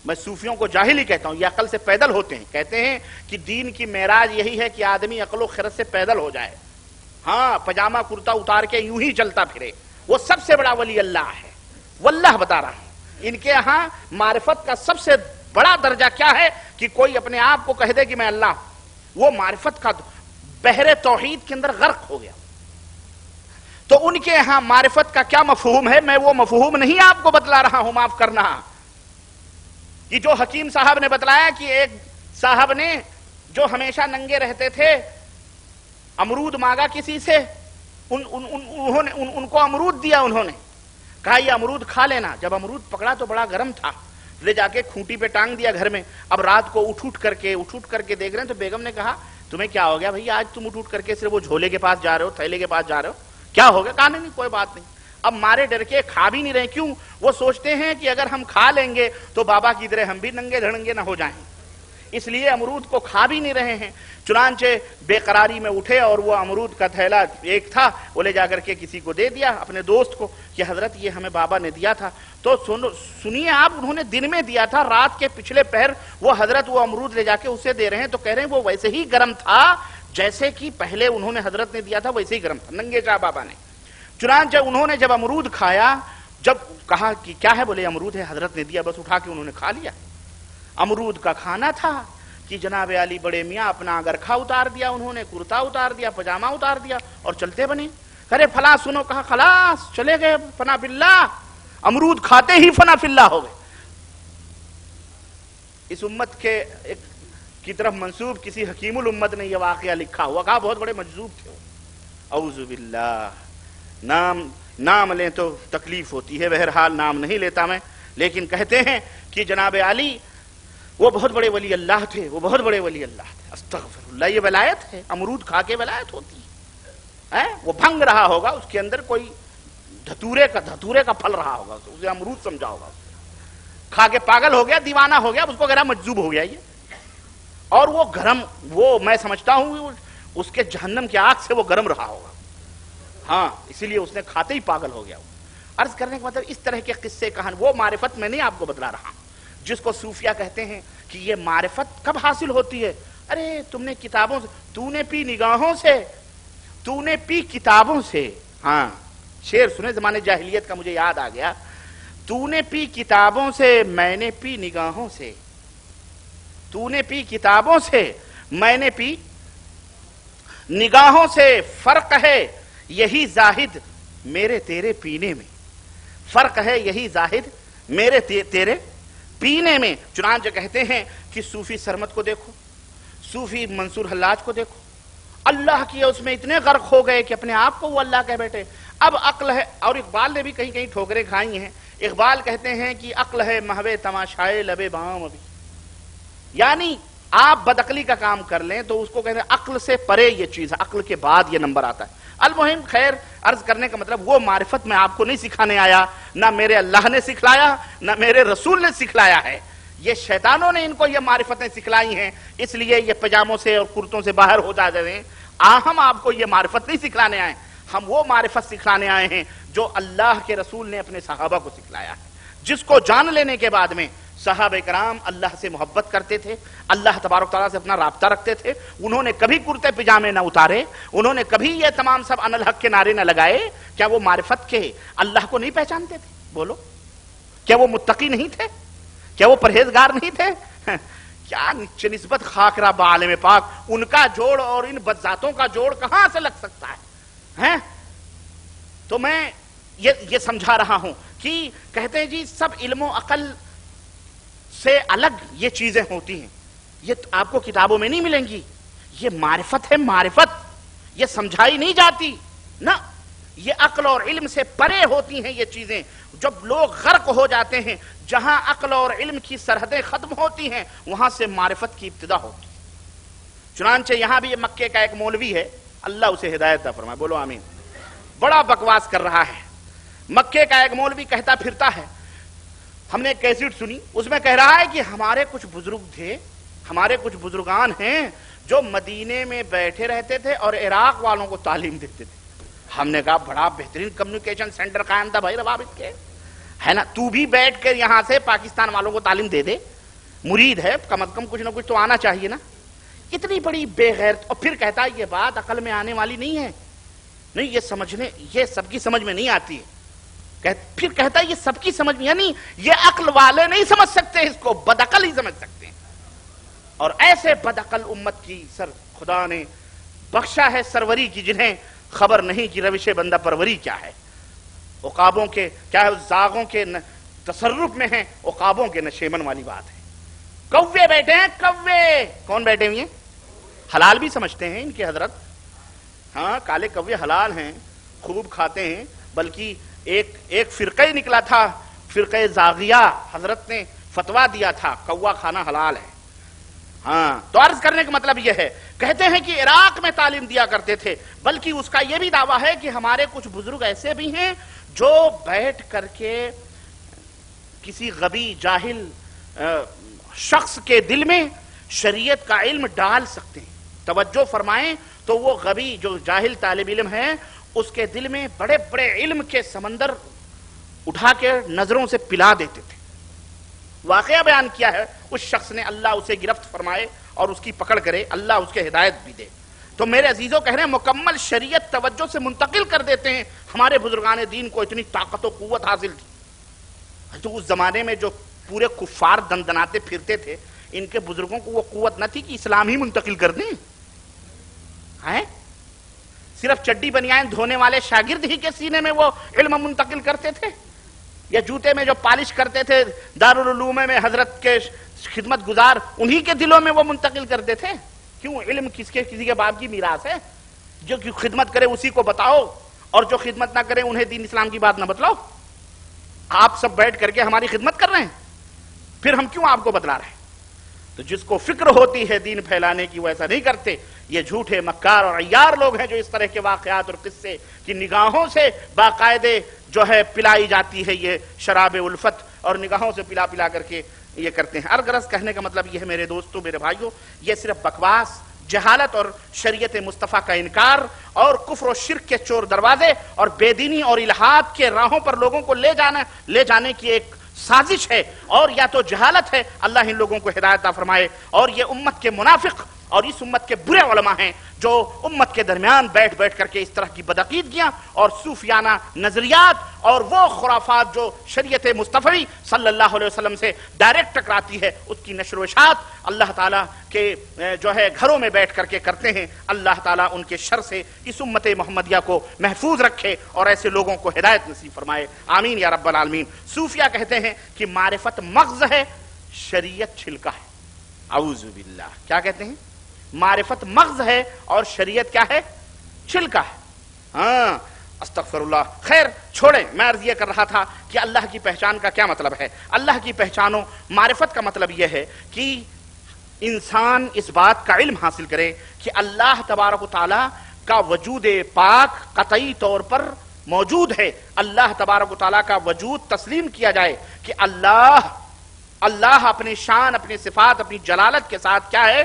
میں صوفیوں کو جاہل ہی کہتا ہوں، یہ عقل سے پیدل ہوتے ہیں، کہتے ہیں کہ دین کی معراج یہی ہے کہ آدمی عقل و خرد سے پیدل ہو جائے، ہاں پجامہ کرتا اتار کے یوں ہی چلتا پھرے، وہ سب سے بڑا ولی اللہ ہے۔ واللہ بتا رہا ہوں، ان کے ہاں معرفت کا سب سے بڑا درجہ کیا ہے کہ کوئی اپنے آپ کو کہہ دے کہ میں اللہ ہوں، وہ معرفت کا بحر توحید کے اندر غرق ہو گیا۔ تو ان کے ہاں معرفت کا کیا مفہوم ہے، میں وہ مفہوم نہیں آپ کو بتلا رہا ہوں، معاف کرنا۔ یہ جو حکیم صاحب نے بتلایا کہ ایک صاحب نے جو ہمیشہ ننگے رہتے تھے، امرود مانگا کسی سے، ان کو امرود دیا، انہوں نے کہا یہ امرود کھا لینا۔ جب امرود پکڑا تو بڑا گرم تھا، لے جا کے کھوٹی پہ ٹانگ دیا گھر میں۔ اب رات کو اٹھ کر کے دیکھ رہے ہیں تو بیگم نے کہا تمہیں کیا ہو گیا بھئی، آج تم اٹھ کر کے صرف وہ جھولے کے پاس جا رہے ہو، تھیلے کے پاس جا رہے ہو، کیا ہو گیا؟ کہا نہیں کوئی بات نہیں۔ اب مارے ڈر کے کھا بھی نہیں رہے، کیوں؟ وہ سوچتے ہیں کہ اگر ہم کھا لیں گے تو بابا کی طرح ہم بھی ننگے دھڑنگے نہ ہو جائیں، اس لیے امرود کو کھا بھی نہیں رہے ہیں۔ چنانچہ بے قراری میں اٹھے اور وہ امرود کا تھیلا ایک تھا، وہ لے جا کر کے کسی کو دے دیا، اپنے دوست کو، کہ حضرت یہ ہمیں بابا نے دیا تھا۔ تو سنیے آپ، انہوں نے دن میں دیا تھا، رات کے پچھلے پہر وہ حضرت وہ امرود لے جا کے اسے دے رہے ہیں، تو کہہ رہے ہیں وہ ویسے ہی گرم تھا جیسے کہ پہلے انہوں نے حضرت نے دیا تھا، ویسے ہی گرم تھا، ننگے شاہ بابا نے۔ چنانچہ انہوں نے جب امرود کھایا، جب کہا کہ کیا ہے، بولے امرود ہے، حضرت نے دیا، بس اٹھا کے انہوں نے کھا لیا۔ امرود کا کھانا تھا کہ جناب علی بڑے میاں اپنا اگرکھا اتار دیا، انہوں نے کرتا اتار دیا، پجامہ اتار دیا اور چلتے بنے۔ ارے فلاں سنو، کہا خلاص چلے گئے فنا فی اللہ، امرود کھاتے ہی فنا فی اللہ ہو گئے۔ اس امت کے کی طرف منسوب کسی حکیم الامت نے یہ واقعہ لکھا ہوا، کہا بہت بڑے مجذوب تھے۔ اعوذ باللہ، نام لیں تو تکلیف ہوتی ہے، بہرحال نام نہیں لیتا میں، لیکن کہتے ہیں کہ جناب علی وہ بہت بڑے ولی اللہ تھے، وہ بہت بڑے ولی اللہ تھے۔ استغفر اللہ، یہ ولایت ہے، امرود کھا کے ولایت ہوتی ہے۔ وہ بھنگ رہا ہوگا، اس کے اندر کوئی دھتورے کا پھل رہا ہوگا، اسے امرود سمجھا ہوگا، کھا کے پاگل ہو گیا، دیوانہ ہو گیا، اس کو گرا مجذوب ہو گیا یہ۔ اور وہ گرم، وہ میں سمجھتا ہوں اس کے جہنم کی آگ سے وہ گرم رہا ہوگا، ہاں اسی لیے اس نے کھاتے ہی پاگل ہو گیا۔ عرض کرنے کا مطلب اس طرح کے قصے کہانی، وہ معرفت میں نہیں آپ کو بتلا رہا ہوں جس کو صوفیہ کہتے ہیں کہ یہ معرفت کب حاصل ہوتی ہے۔ ارے تم نے کتابوں سے، تو نے پی نگاہوں سے، تو نے پی کتابوں سے، ہاں شعر سنے زمانے جاہلیت کا، مجھے یاد آ گیا، تو نے پی کتابوں سے میں نے پی نگاہوں سے، تو نے پی کتابوں سے میں نے پی نگاہوں سے، فرق ہے یہی زاہد میرے تیرے پینے میں، فرق ہے یہی زاہد میرے تیرے پینے میں۔ چنانچہ کہتے ہیں کہ صوفی سرمد کو دیکھو، صوفی منصور حلاج کو دیکھو، اللہ کی اس میں اتنے غرق ہو گئے کہ اپنے آپ کو وہ اللہ کہہ بیٹھے۔ اب عقل ہے، اور اقبال نے بھی کہیں کہیں ٹھوکریں کھائی ہیں، اقبال کہتے ہیں کہ عقل ہے محو تماشائے لبے بام ابھی، یعنی آپ بدعقلی کا کام کر لیں تو اس کو کہتے ہیں عقل سے پرے یہ چیز ہے، عقل کے بعد یہ نمبر آتا ہے۔ المہم خیر، عرض کرنے کا مطلب وہ معرفت میں آپ کو نہیں سکھانے آیا، نہ میرے اللہ نے سکھلایا نہ میرے رسول نے سکھلایا ہے، یہ شیطانوں نے ان کو یہ معرفتیں سکھلائی ہیں، اس لیے یہ پجاموں سے اور کرتوں سے باہر ہو جاتے ہیں۔ ہم آپ کو یہ معرفت نہیں سکھلانے آئے، ہم وہ معرفت سکھلانے آئے ہیں جو اللہ کے رسول نے اپنے صحابہ کو سکھلایا ہے، جس کو جان لینے کے بعد میں صحابہ کرام اللہ سے محبت کرتے تھے، اللہ تبارک تعالیٰ سے اپنا رابطہ رکھتے تھے، انہوں نے کبھی کرتے پجامے نہ اتارے، انہوں نے کبھی یہ تمام سب ان الحق کے نعرے نہ لگائے۔ کیا وہ معرفت کے اللہ کو نہیں پہچانتے تھے؟ بولو، کیا وہ متقی نہیں تھے؟ کیا وہ پرہیزگار نہیں تھے؟ کیا نسبت خاکرہ بعالم پاک، ان کا جوڑ اور ان بدذاتوں کا جوڑ کہاں سے لگ سکتا ہے؟ تو میں یہ سمجھا رہا ہوں کہ کہتے ہیں جی سب علم و عقل سے الگ یہ چیزیں ہوتی ہیں، یہ آپ کو کتابوں میں نہیں ملیں گی، یہ معرفت ہے، معرفت یہ سمجھائی نہیں جاتی نہ، یہ عقل اور علم سے پرے ہوتی ہیں یہ چیزیں۔ جب لوگ غرق ہو جاتے ہیں، جہاں عقل اور علم کی سرحدیں ختم ہوتی ہیں وہاں سے معرفت کی ابتدا ہوتی ہے۔ چنانچہ یہاں بھی یہ مکے کا ایک مولوی ہے، اللہ اسے ہدایت عطا فرمائے، بولو آمین، بڑا بکواس کر رہا ہے۔ مکے کا ایک مولوی کہتا پھرتا ہے، ہم نے ایک کیسٹ سنی، اس میں کہہ رہا ہے کہ ہمارے کچھ بزرگ تھے، ہمارے کچھ بزرگان ہیں جو مدینے میں بیٹھے رہتے تھے اور عراق والوں کو تعلیم دیتے تھے۔ ہم نے کہا بڑا بہترین کمیونیکیشن سینٹر قائم تھا بھائی روابط کے، ہے نا، تو بھی بیٹھ کر یہاں سے پاکستان والوں کو تعلیم دے دے، مرید ہے کم از کم کچھ نہ کچھ تو آنا چاہیے نا۔ اتنی بڑی بے غیرت، اور پھر کہتا ہے یہ بات عقل میں آنے والی نہیں ہے، نہیں یہ سب کی سمجھ میں نہیں آتی ہے۔ پھر کہتا ہے یہ سب کی سمجھ میں، یعنی یہ عقل والے نہیں سمجھ سکتے، اس کو بدعقل ہی سمجھ سکتے ہیں۔ اور ایسے بدعقل امت کی خدا نے بخشا ہے سروری کی، جنہیں خبر نہیں کہ روش بندہ پروری کیا ہے، عقابوں کے کیا ہے، زاغوں کے تصرف میں ہیں، عقابوں کے نشیمن والی بات ہے۔ کوے بیٹھے ہیں، کوے کون بیٹھے ہوئے ہیں؟ حلال بھی سمجھتے ہیں ان کے حضرت، ہاں کالے کوے حلال ہیں، خوب کھاتے ہیں، بلکہ ایک فرقہ ہی نکلا تھا، فرقہ زاغیہ، حضرت نے فتویٰ دیا تھا کوا کھانا حلال ہے۔ ہاں تو عرض کرنے کا مطلب یہ ہے، کہتے ہیں کہ عراق میں تعلیم دیا کرتے تھے، بلکہ اس کا یہ بھی دعویٰ ہے کہ ہمارے کچھ بزرگ ایسے بھی ہیں جو بیٹھ کر کے کسی غبی جاہل شخص کے دل میں شریعت کا علم ڈال سکتے ہیں۔ توجہ فرمائیں تو وہ غبی جو جاہل طالب علم ہے، اس کے دل میں بڑے بڑے علم کے سمندر اٹھا کے نظروں سے پلا دیتے تھے۔ واقعہ بیان کیا ہے اس شخص نے، اللہ اسے گرفت فرمائے اور اس کی پکڑ کرے، اللہ اس کے ہدایت بھی دے۔ تو میرے عزیزوں کہہ رہے ہیں مکمل شریعت توجہ سے منتقل کر دیتے ہیں۔ ہمارے بزرگان دین کو اتنی طاقت و قوت حاصل تھی، تو اس زمانے میں جو پورے کفار دندناتے پھرتے تھے، ان کے بزرگوں کو وہ قوت نہ تھی کہ اسلام ہی منتقل کر دیں۔ صرف چڈی بنیان دھونے والے شاگرد ہی کے سینے میں وہ علم منتقل کرتے تھے، یا جوتے میں جو پالش کرتے تھے دارالعلوم میں حضرت کے خدمت گزار، انہی کے دلوں میں وہ منتقل کرتے تھے؟ کیوں؟ علم کسی کے باپ کی میراث ہے، جو خدمت کرے اسی کو بتاؤ، اور جو خدمت نہ کرے انہیں دین اسلام کی بات نہ بتلاؤ۔ آپ سب بیٹھ کر کے ہماری خدمت کر رہے ہیں، پھر ہم کیوں آپ کو بتلا رہے ہیں؟ تو جس کو فکر ہوتی ہے دین پھیلانے کی وہ ایسا نہیں کرتے۔ یہ جھوٹے مکار اور عیار لوگ ہیں جو اس طرح کے واقعات اور قصے کی نگاہوں سے باقاعدے جو ہے پلائی جاتی ہے یہ شراب الفت، اور نگاہوں سے پلا پلا کر کے یہ کرتے ہیں۔ غرض کہنے کا مطلب یہ ہے میرے دوستوں، میرے بھائیوں، یہ صرف بکواس، جہالت اور شریعت مصطفیٰ کا انکار اور کفر و شرک کے چور دروازے اور بے دینی اور الحاد کے راہوں پر لوگوں کو لے جانے کی ایک سازش ہے، اور یا تو جہالت ہے، اللہ ان لوگوں کو ہدایت عطا فرمائے۔ اور یہ امت کے منافق اور اس امت کے برے علماء ہیں جو امت کے درمیان بیٹھ کر کے اس طرح کی بدعقیدگیاں اور صوفیانہ نظریات اور وہ خرافات جو شریعت مصطفی صلی اللہ علیہ وسلم سے ڈائریکٹ ٹکراتی ہے، اس کی نشر و اشاعت اللہ تعالیٰ کے جو ہے گھروں میں بیٹھ کر کے کرتے ہیں۔ اللہ تعالیٰ ان کے شر سے اس امت محمدیہ کو محفوظ رکھے اور ایسے لوگوں کو ہدایت نصیب فرمائے، آمین یا رب العالمین۔ صوفیہ کہتے ہیں کہ معرفت مغز ہے، شریعت چھلکا ہے۔ اعوذ باللہ، کیا کہتے ہیں؟ معرفت مغز ہے اور شریعت کیا ہے؟ چھلکا ہے۔ ہاں استغفر اللہ۔ خیر چھوڑیں، میں عرض یہ کر رہا تھا کہ اللہ کی پہچان کا کیا مطلب ہے۔ اللہ کی پہچانوں، معرفت کا مطلب یہ ہے کہ انسان اس بات کا علم حاصل کرے کہ اللہ تبارک و تعالی کا وجود پاک قطعی طور پر موجود ہے۔ اللہ تبارک و تعالی کا وجود تسلیم کیا جائے کہ اللہ اپنی شان، اپنی صفات، اپنی جلالت کے ساتھ کیا ہے؟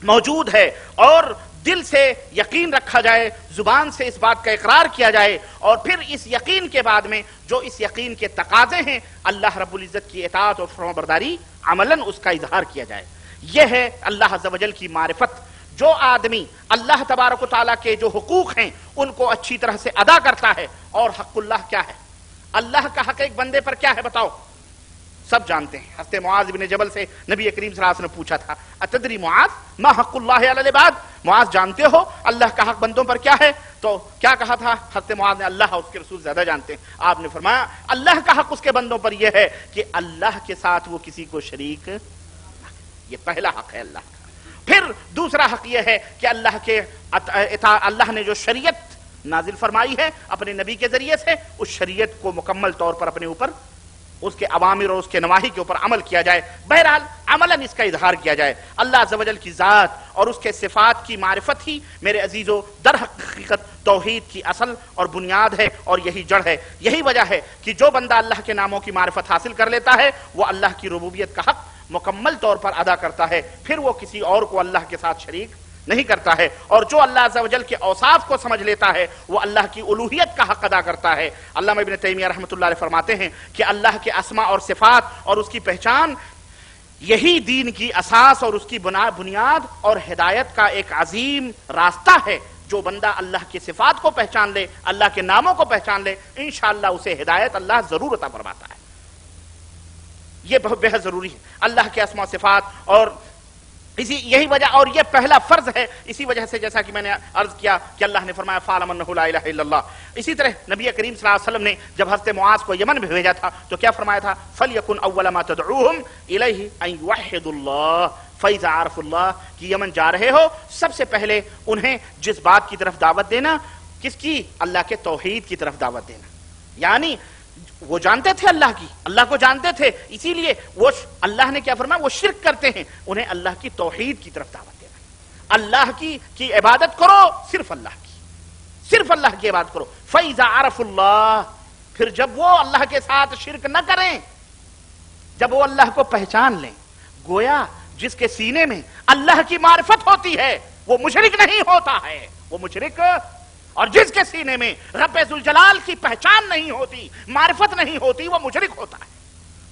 موجود ہے، اور دل سے یقین رکھا جائے، زبان سے اس بات کا اقرار کیا جائے، اور پھر اس یقین کے بعد میں جو اس یقین کے تقاضے ہیں اللہ رب العزت کی اطاعت اور فرمانبرداری عملاً اس کا اظہار کیا جائے۔ یہ ہے اللہ عز و جل کی معرفت۔ جو آدمی اللہ تبارک و تعالیٰ کے جو حقوق ہیں ان کو اچھی طرح سے ادا کرتا ہے، اور حق اللہ کیا ہے، اللہ کا حق ایک بندے پر کیا ہے بتاؤ، سب جانتے ہیں۔ حضرت معاذ بن جبل سے نبی کریم صلی اللہ علیہ وسلم نے پوچھا تھا اتدری معاذ ما حق اللہ علی العباد، معاذ جانتے ہو اللہ کا حق بندوں پر کیا ہے؟ تو کیا کہا تھا حضرت معاذ نے؟ اللہ اور اس کے رسول زیادہ جانتے ہیں۔ آپ نے فرمایا اللہ کا حق اس کے بندوں پر یہ ہے کہ اللہ کے ساتھ وہ کسی کو شریک، یہ پہلا حق ہے اللہ کا۔ پھر دوسرا حق یہ ہے کہ اللہ نے جو شریعت نازل فرمائی ہے اپنے نبی کے ذریعے سے، اس شریعت کو مکمل طور پر اپنے اوپر، اس کے اوامر اور اس کے نواہی کے اوپر عمل کیا جائے، بہرحال عملاً اس کا اظہار کیا جائے۔ اللہ عز و جل کی ذات اور اس کے صفات کی معرفت ہی میرے عزیزو در حقیقت توحید کی اصل اور بنیاد ہے، اور یہی جڑ ہے۔ یہی وجہ ہے کہ جو بندہ اللہ کے ناموں کی معرفت حاصل کر لیتا ہے وہ اللہ کی ربوبیت کا حق مکمل طور پر ادا کرتا ہے، پھر وہ کسی اور کو اللہ کے ساتھ شریک نہیں کرتا ہے، اور جو اللہ عز و جل کے اوصاف کو سمجھ لیتا ہے وہ اللہ کی الوہیت کا حق ادا کرتا ہے۔ علامہ ابن تیمیہ رحمۃ اللہ علیہ فرماتے ہیں کہ اللہ کے اسماء اور صفات اور اس کی پہچان یہی دین کی اساس اور اس کی بنیاد اور ہدایت کا ایک عظیم راستہ ہے۔ جو بندہ اللہ کی صفات کو پہچان لے، اللہ کے ناموں کو پہچان لے، انشاءاللہ اسے ہدایت اللہ ضرور عطا فرماتا ہے۔ یہ بہت بہت ضروری ہے اللہ کے اسماء و صفات، اور یہی وجہ، اور یہ پہلا فرض ہے۔ اسی وجہ سے جیسا کہ میں نے عرض کیا کہ اللہ نے فرمایا فَاعْلَمْ أَنَّهُ لَا إِلَٰهَ إِلَّا اللَّهُ۔ اسی طرح نبی کریم صلی اللہ علیہ وسلم نے جب حضرت معاذ کو یمن بھیجا تھا تو کیا فرمایا تھا؟ فَلْيَكُنْ أَوَّلَ مَا تَدْعُوهُمْ إِلَيْهِ أَن يُوَحِّدُوا اللَّهَ فَإِذَا عَرَفُوا اللَّهَ، کہ یمن جا رہے ہو سب سے پہلے انہیں جس بات کی طرف دعوت دینا، کس کی؟ اللہ کے توحید کی طرف دعوت دینا۔ یعنی وہ جانتے تھے اللہ کی، اللہ کو جانتے تھے، اسی لیے وہ اللہ نے کیا فرمایا، وہ شرک کرتے ہیں، انہیں اللہ کی توحید کی طرف دعوت دینا۔ اللہ کی عبادت کرو، صرف اللہ کی، صرف اللہ کی عبادت کرو۔ فَإِذَا عَرَفُوا اللَّهَ، پھر جب وہ اللہ کے ساتھ شرک نہ کریں، جب وہ اللہ کو پہچان لیں، گویا جس کے سینے میں اللہ کی معرفت ہوتی ہے وہ مشرک نہیں ہوتا ہے، وہ مشرک، اور جس کے سینے میں رب ذوالجلال کی پہچان نہیں ہوتی، معرفت نہیں ہوتی، وہ مشرک ہوتا ہے۔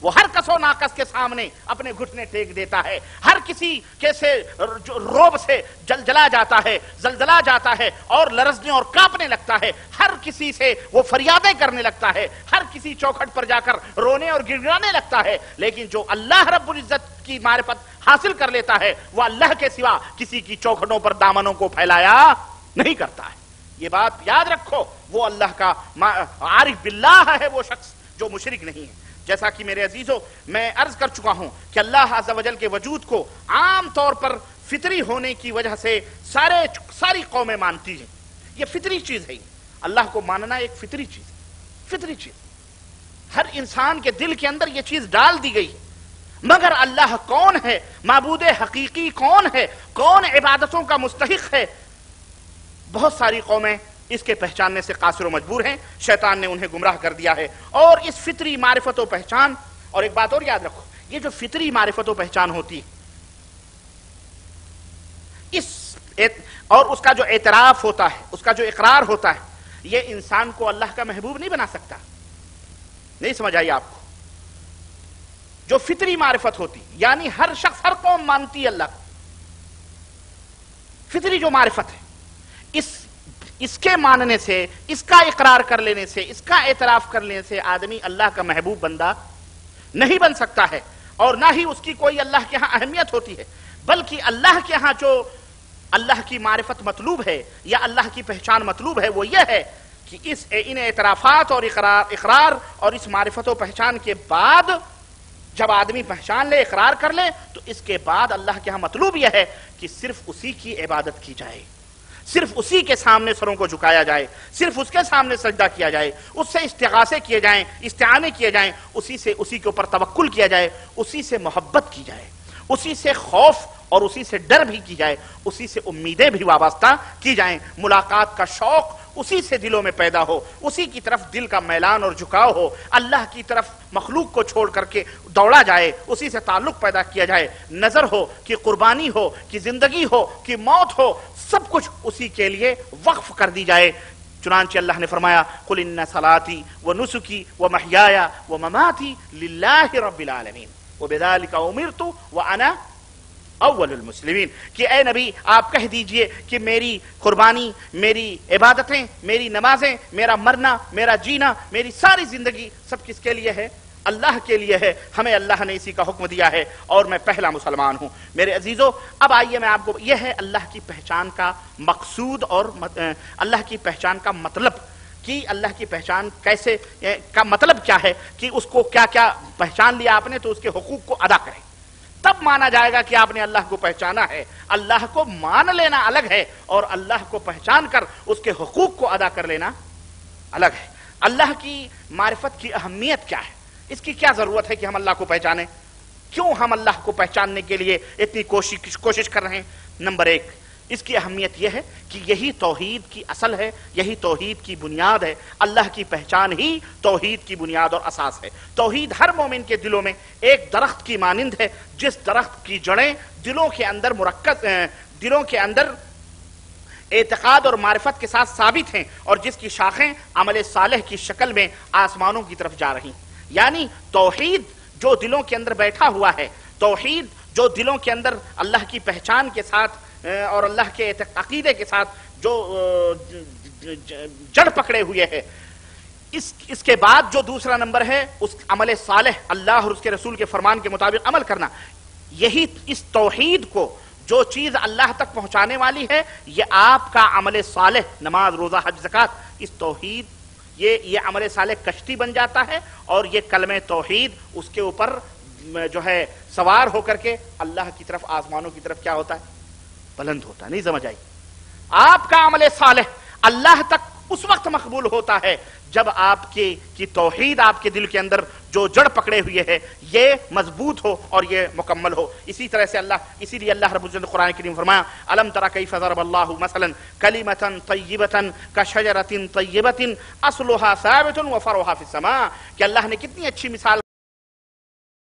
وہ ہر کس و ناقص کے سامنے اپنے گھٹنے ٹیک دیتا ہے، ہر کسی کے سے روب سے جلجلا جاتا ہے، زلزلہ جاتا ہے، اور لرزنے اور کانپنے لگتا ہے، ہر کسی سے وہ فریادیں کرنے لگتا ہے، ہر کسی چوکھٹ پر جا کر رونے اور گڑگڑانے لگتا ہے۔ لیکن جو اللہ رب العزت کی معرفت حاصل کر لیتا ہے وہ اللہ کے سوا کسی کی چوکھٹوں پر دامنوں کو پھیلایا نہیں کرتا ہے۔ یہ بات یاد رکھو، وہ اللہ کا عارف باللہ ہے وہ شخص جو مشرک نہیں ہے۔ جیسا کہ میرے عزیزو میں عرض کر چکا ہوں کہ اللہ عز و جل کے وجود کو عام طور پر فطری ہونے کی وجہ سے ساری قومیں مانتی ہیں، یہ فطری چیز ہے۔ اللہ کو ماننا ایک فطری چیز ہے، فطری چیز، ہر انسان کے دل کے اندر یہ چیز ڈال دی گئی ہے۔ مگر اللہ کون ہے، معبود حقیقی کون ہے، کون عبادتوں کا مستحق ہے، بہت ساری قومیں اس کے پہچاننے سے قاصر و مجبور ہیں، شیطان نے انہیں گمراہ کر دیا ہے۔ اور اس فطری معرفت و پہچان، اور ایک بات اور یاد رکھو، یہ جو فطری معرفت و پہچان ہوتی ہے اور اس کا جو اعتراف ہوتا ہے، اس کا جو اقرار ہوتا ہے، یہ انسان کو اللہ کا محبوب نہیں بنا سکتا۔ نہیں سمجھ آئی آپ کو؟ جو فطری معرفت ہوتی یعنی ہر شخص، ہر قوم مانتی ہے اللہ کو، فطری جو معرفت ہے، اس کے ماننے سے، اس کا اقرار کر لینے سے، اس کا اعتراف کر لینے سے آدمی اللہ کا محبوب بندہ نہیں بن سکتا ہے، اور نہ ہی اس کی کوئی اللہ کے ہاں اہمیت ہوتی ہے۔ بلکہ اللہ کے ہاں جو اللہ کی معرفت مطلوب ہے یا اللہ کی پہچان مطلوب ہے وہ یہ ہے کہ ان اعترافات اور اقرار اور اس معرفت و پہچان کے بعد جب آدمی پہچان لے، اقرار کر لے، تو اس کے بعد اللہ کے ہاں مطلوب یہ ہے کہ صرف اسی کی عبادت کی جائے، صرف اسی کے سامنے سروں کو جھکایا جائے، صرف اس کے سامنے سجدہ کیا جائے، اس سے استغاثے کیے جائیں، استعانے کیے جائیں، اسی کے اوپر توکل کیا جائے، اسی سے محبت کی جائے، اسی سے خوف اور اسی سے ڈر بھی کی جائے، اسی سے امیدیں بھی وابستہ کی جائیں، ملاقات کا شوق اسی سے دلوں میں پیدا ہو، اسی کی طرف دل کا میلان اور جھکاؤ ہو، اللہ کی طرف مخلوق کو چھوڑ کر کے دوڑا جائے، اسی سے تعلق پیدا کیا جائے، نظر ہو کہ قربانی ہو کہ زندگی ہو کہ موت ہو، سب کچھ اسی کے لیے وقف کر دی جائے۔ چنانچہ اللہ نے فرمایا قل ان صلاتی ونسکی ومحیای ومماتی للہ رب العالمین وبذلک امرت وانا اول المسلمین، کہ اے نبی آپ کہہ دیجئے کہ میری قربانی، میری عبادتیں، میری نمازیں، میرا مرنا، میرا جینا، میری ساری زندگی سب کس کے لیے ہے؟ اللہ کے لیے ہے، ہمیں اللہ نے اسی کا حکم دیا ہے اور میں پہلا مسلمان ہوں۔ میرے عزیزو، اب آئیے میں آپ کو، یہ ہے اللہ کی پہچان کا مقصود اور اللہ کی پہچان کا مطلب، کہ اللہ کی پہچان کیسے کا مطلب کیا ہے، کہ اس کو کیا کیا پہچان لیا آپ نے تو اس کے حقوق کو ادا کریں، تب مانا جائے گا کہ آپ نے اللہ کو پہچانا ہے۔ اللہ کو مان لینا الگ ہے اور اللہ کو پہچان کر اس کے حقوق کو ادا کر لینا الگ ہے۔ اللہ کی معرفت کی اہمیت کیا ہے، اس کی کیا ضرورت ہے کہ ہم اللہ کو پہچانیں؟ کیوں ہم اللہ کو پہچاننے کے لیے اتنی کوشش کر رہے ہیں؟ نمبر ایک، اس کی اہمیت یہ ہے کہ یہی توحید کی اصل ہے، یہی توحید کی بنیاد ہے۔ اللہ کی پہچان ہی توحید کی بنیاد اور اساس ہے۔ توحید ہر مومن کے دلوں میں ایک درخت کی مانند ہے، جس درخت کی جڑیں دلوں کے اندر اعتقاد اور معرفت کے ساتھ ثابت ہیں، اور جس کی شاخیں عمل صالح کی شکل میں آسمانوں کی طرف جا رہی ہیں۔ یعنی توحید جو دلوں کے اندر بیٹھا ہوا ہے، توحید جو دلوں کے اندر اللہ کی پہچان کے ساتھ اور اللہ کے عقیدے کے ساتھ جو جڑ پکڑے ہوئے ہے، اس کے بعد جو دوسرا نمبر ہے اس عمل صالح، اللہ اور اس کے رسول کے فرمان کے مطابق عمل کرنا۔ یہی اس توحید کو، جو چیز اللہ تک پہنچانے والی ہے، یہ آپ کا عمل صالح، نماز، روزہ، حج، زکوٰۃ، اس توحید یہ عمل صالح کشتی بن جاتا ہے، اور یہ کلمہ توحید اس کے اوپر جو ہے سوار ہو کر کے اللہ کی طرف، آسمانوں کی طرف کیا ہوتا ہے؟ بلند ہوتا ہے۔ نہیں سمجھ آئی؟ آپ کا عمل صالح اللہ تک اس وقت مقبول ہوتا ہے جب آپ کی توحید آپ کے دل کے اندر جو جڑ پکڑے ہوئے ہے یہ مضبوط ہو اور یہ مکمل ہو۔ اسی طرح سے اسی لیے اللہ رب العزت قرآن کریم فرمایا الم تر کیف ضرب اللہ مثلا کلمۃ طیبۃ کشجرۃ طیبۃ اصلها ثابت وفرعها فی السماء، کہ اللہ نے کتنی اچھی مثال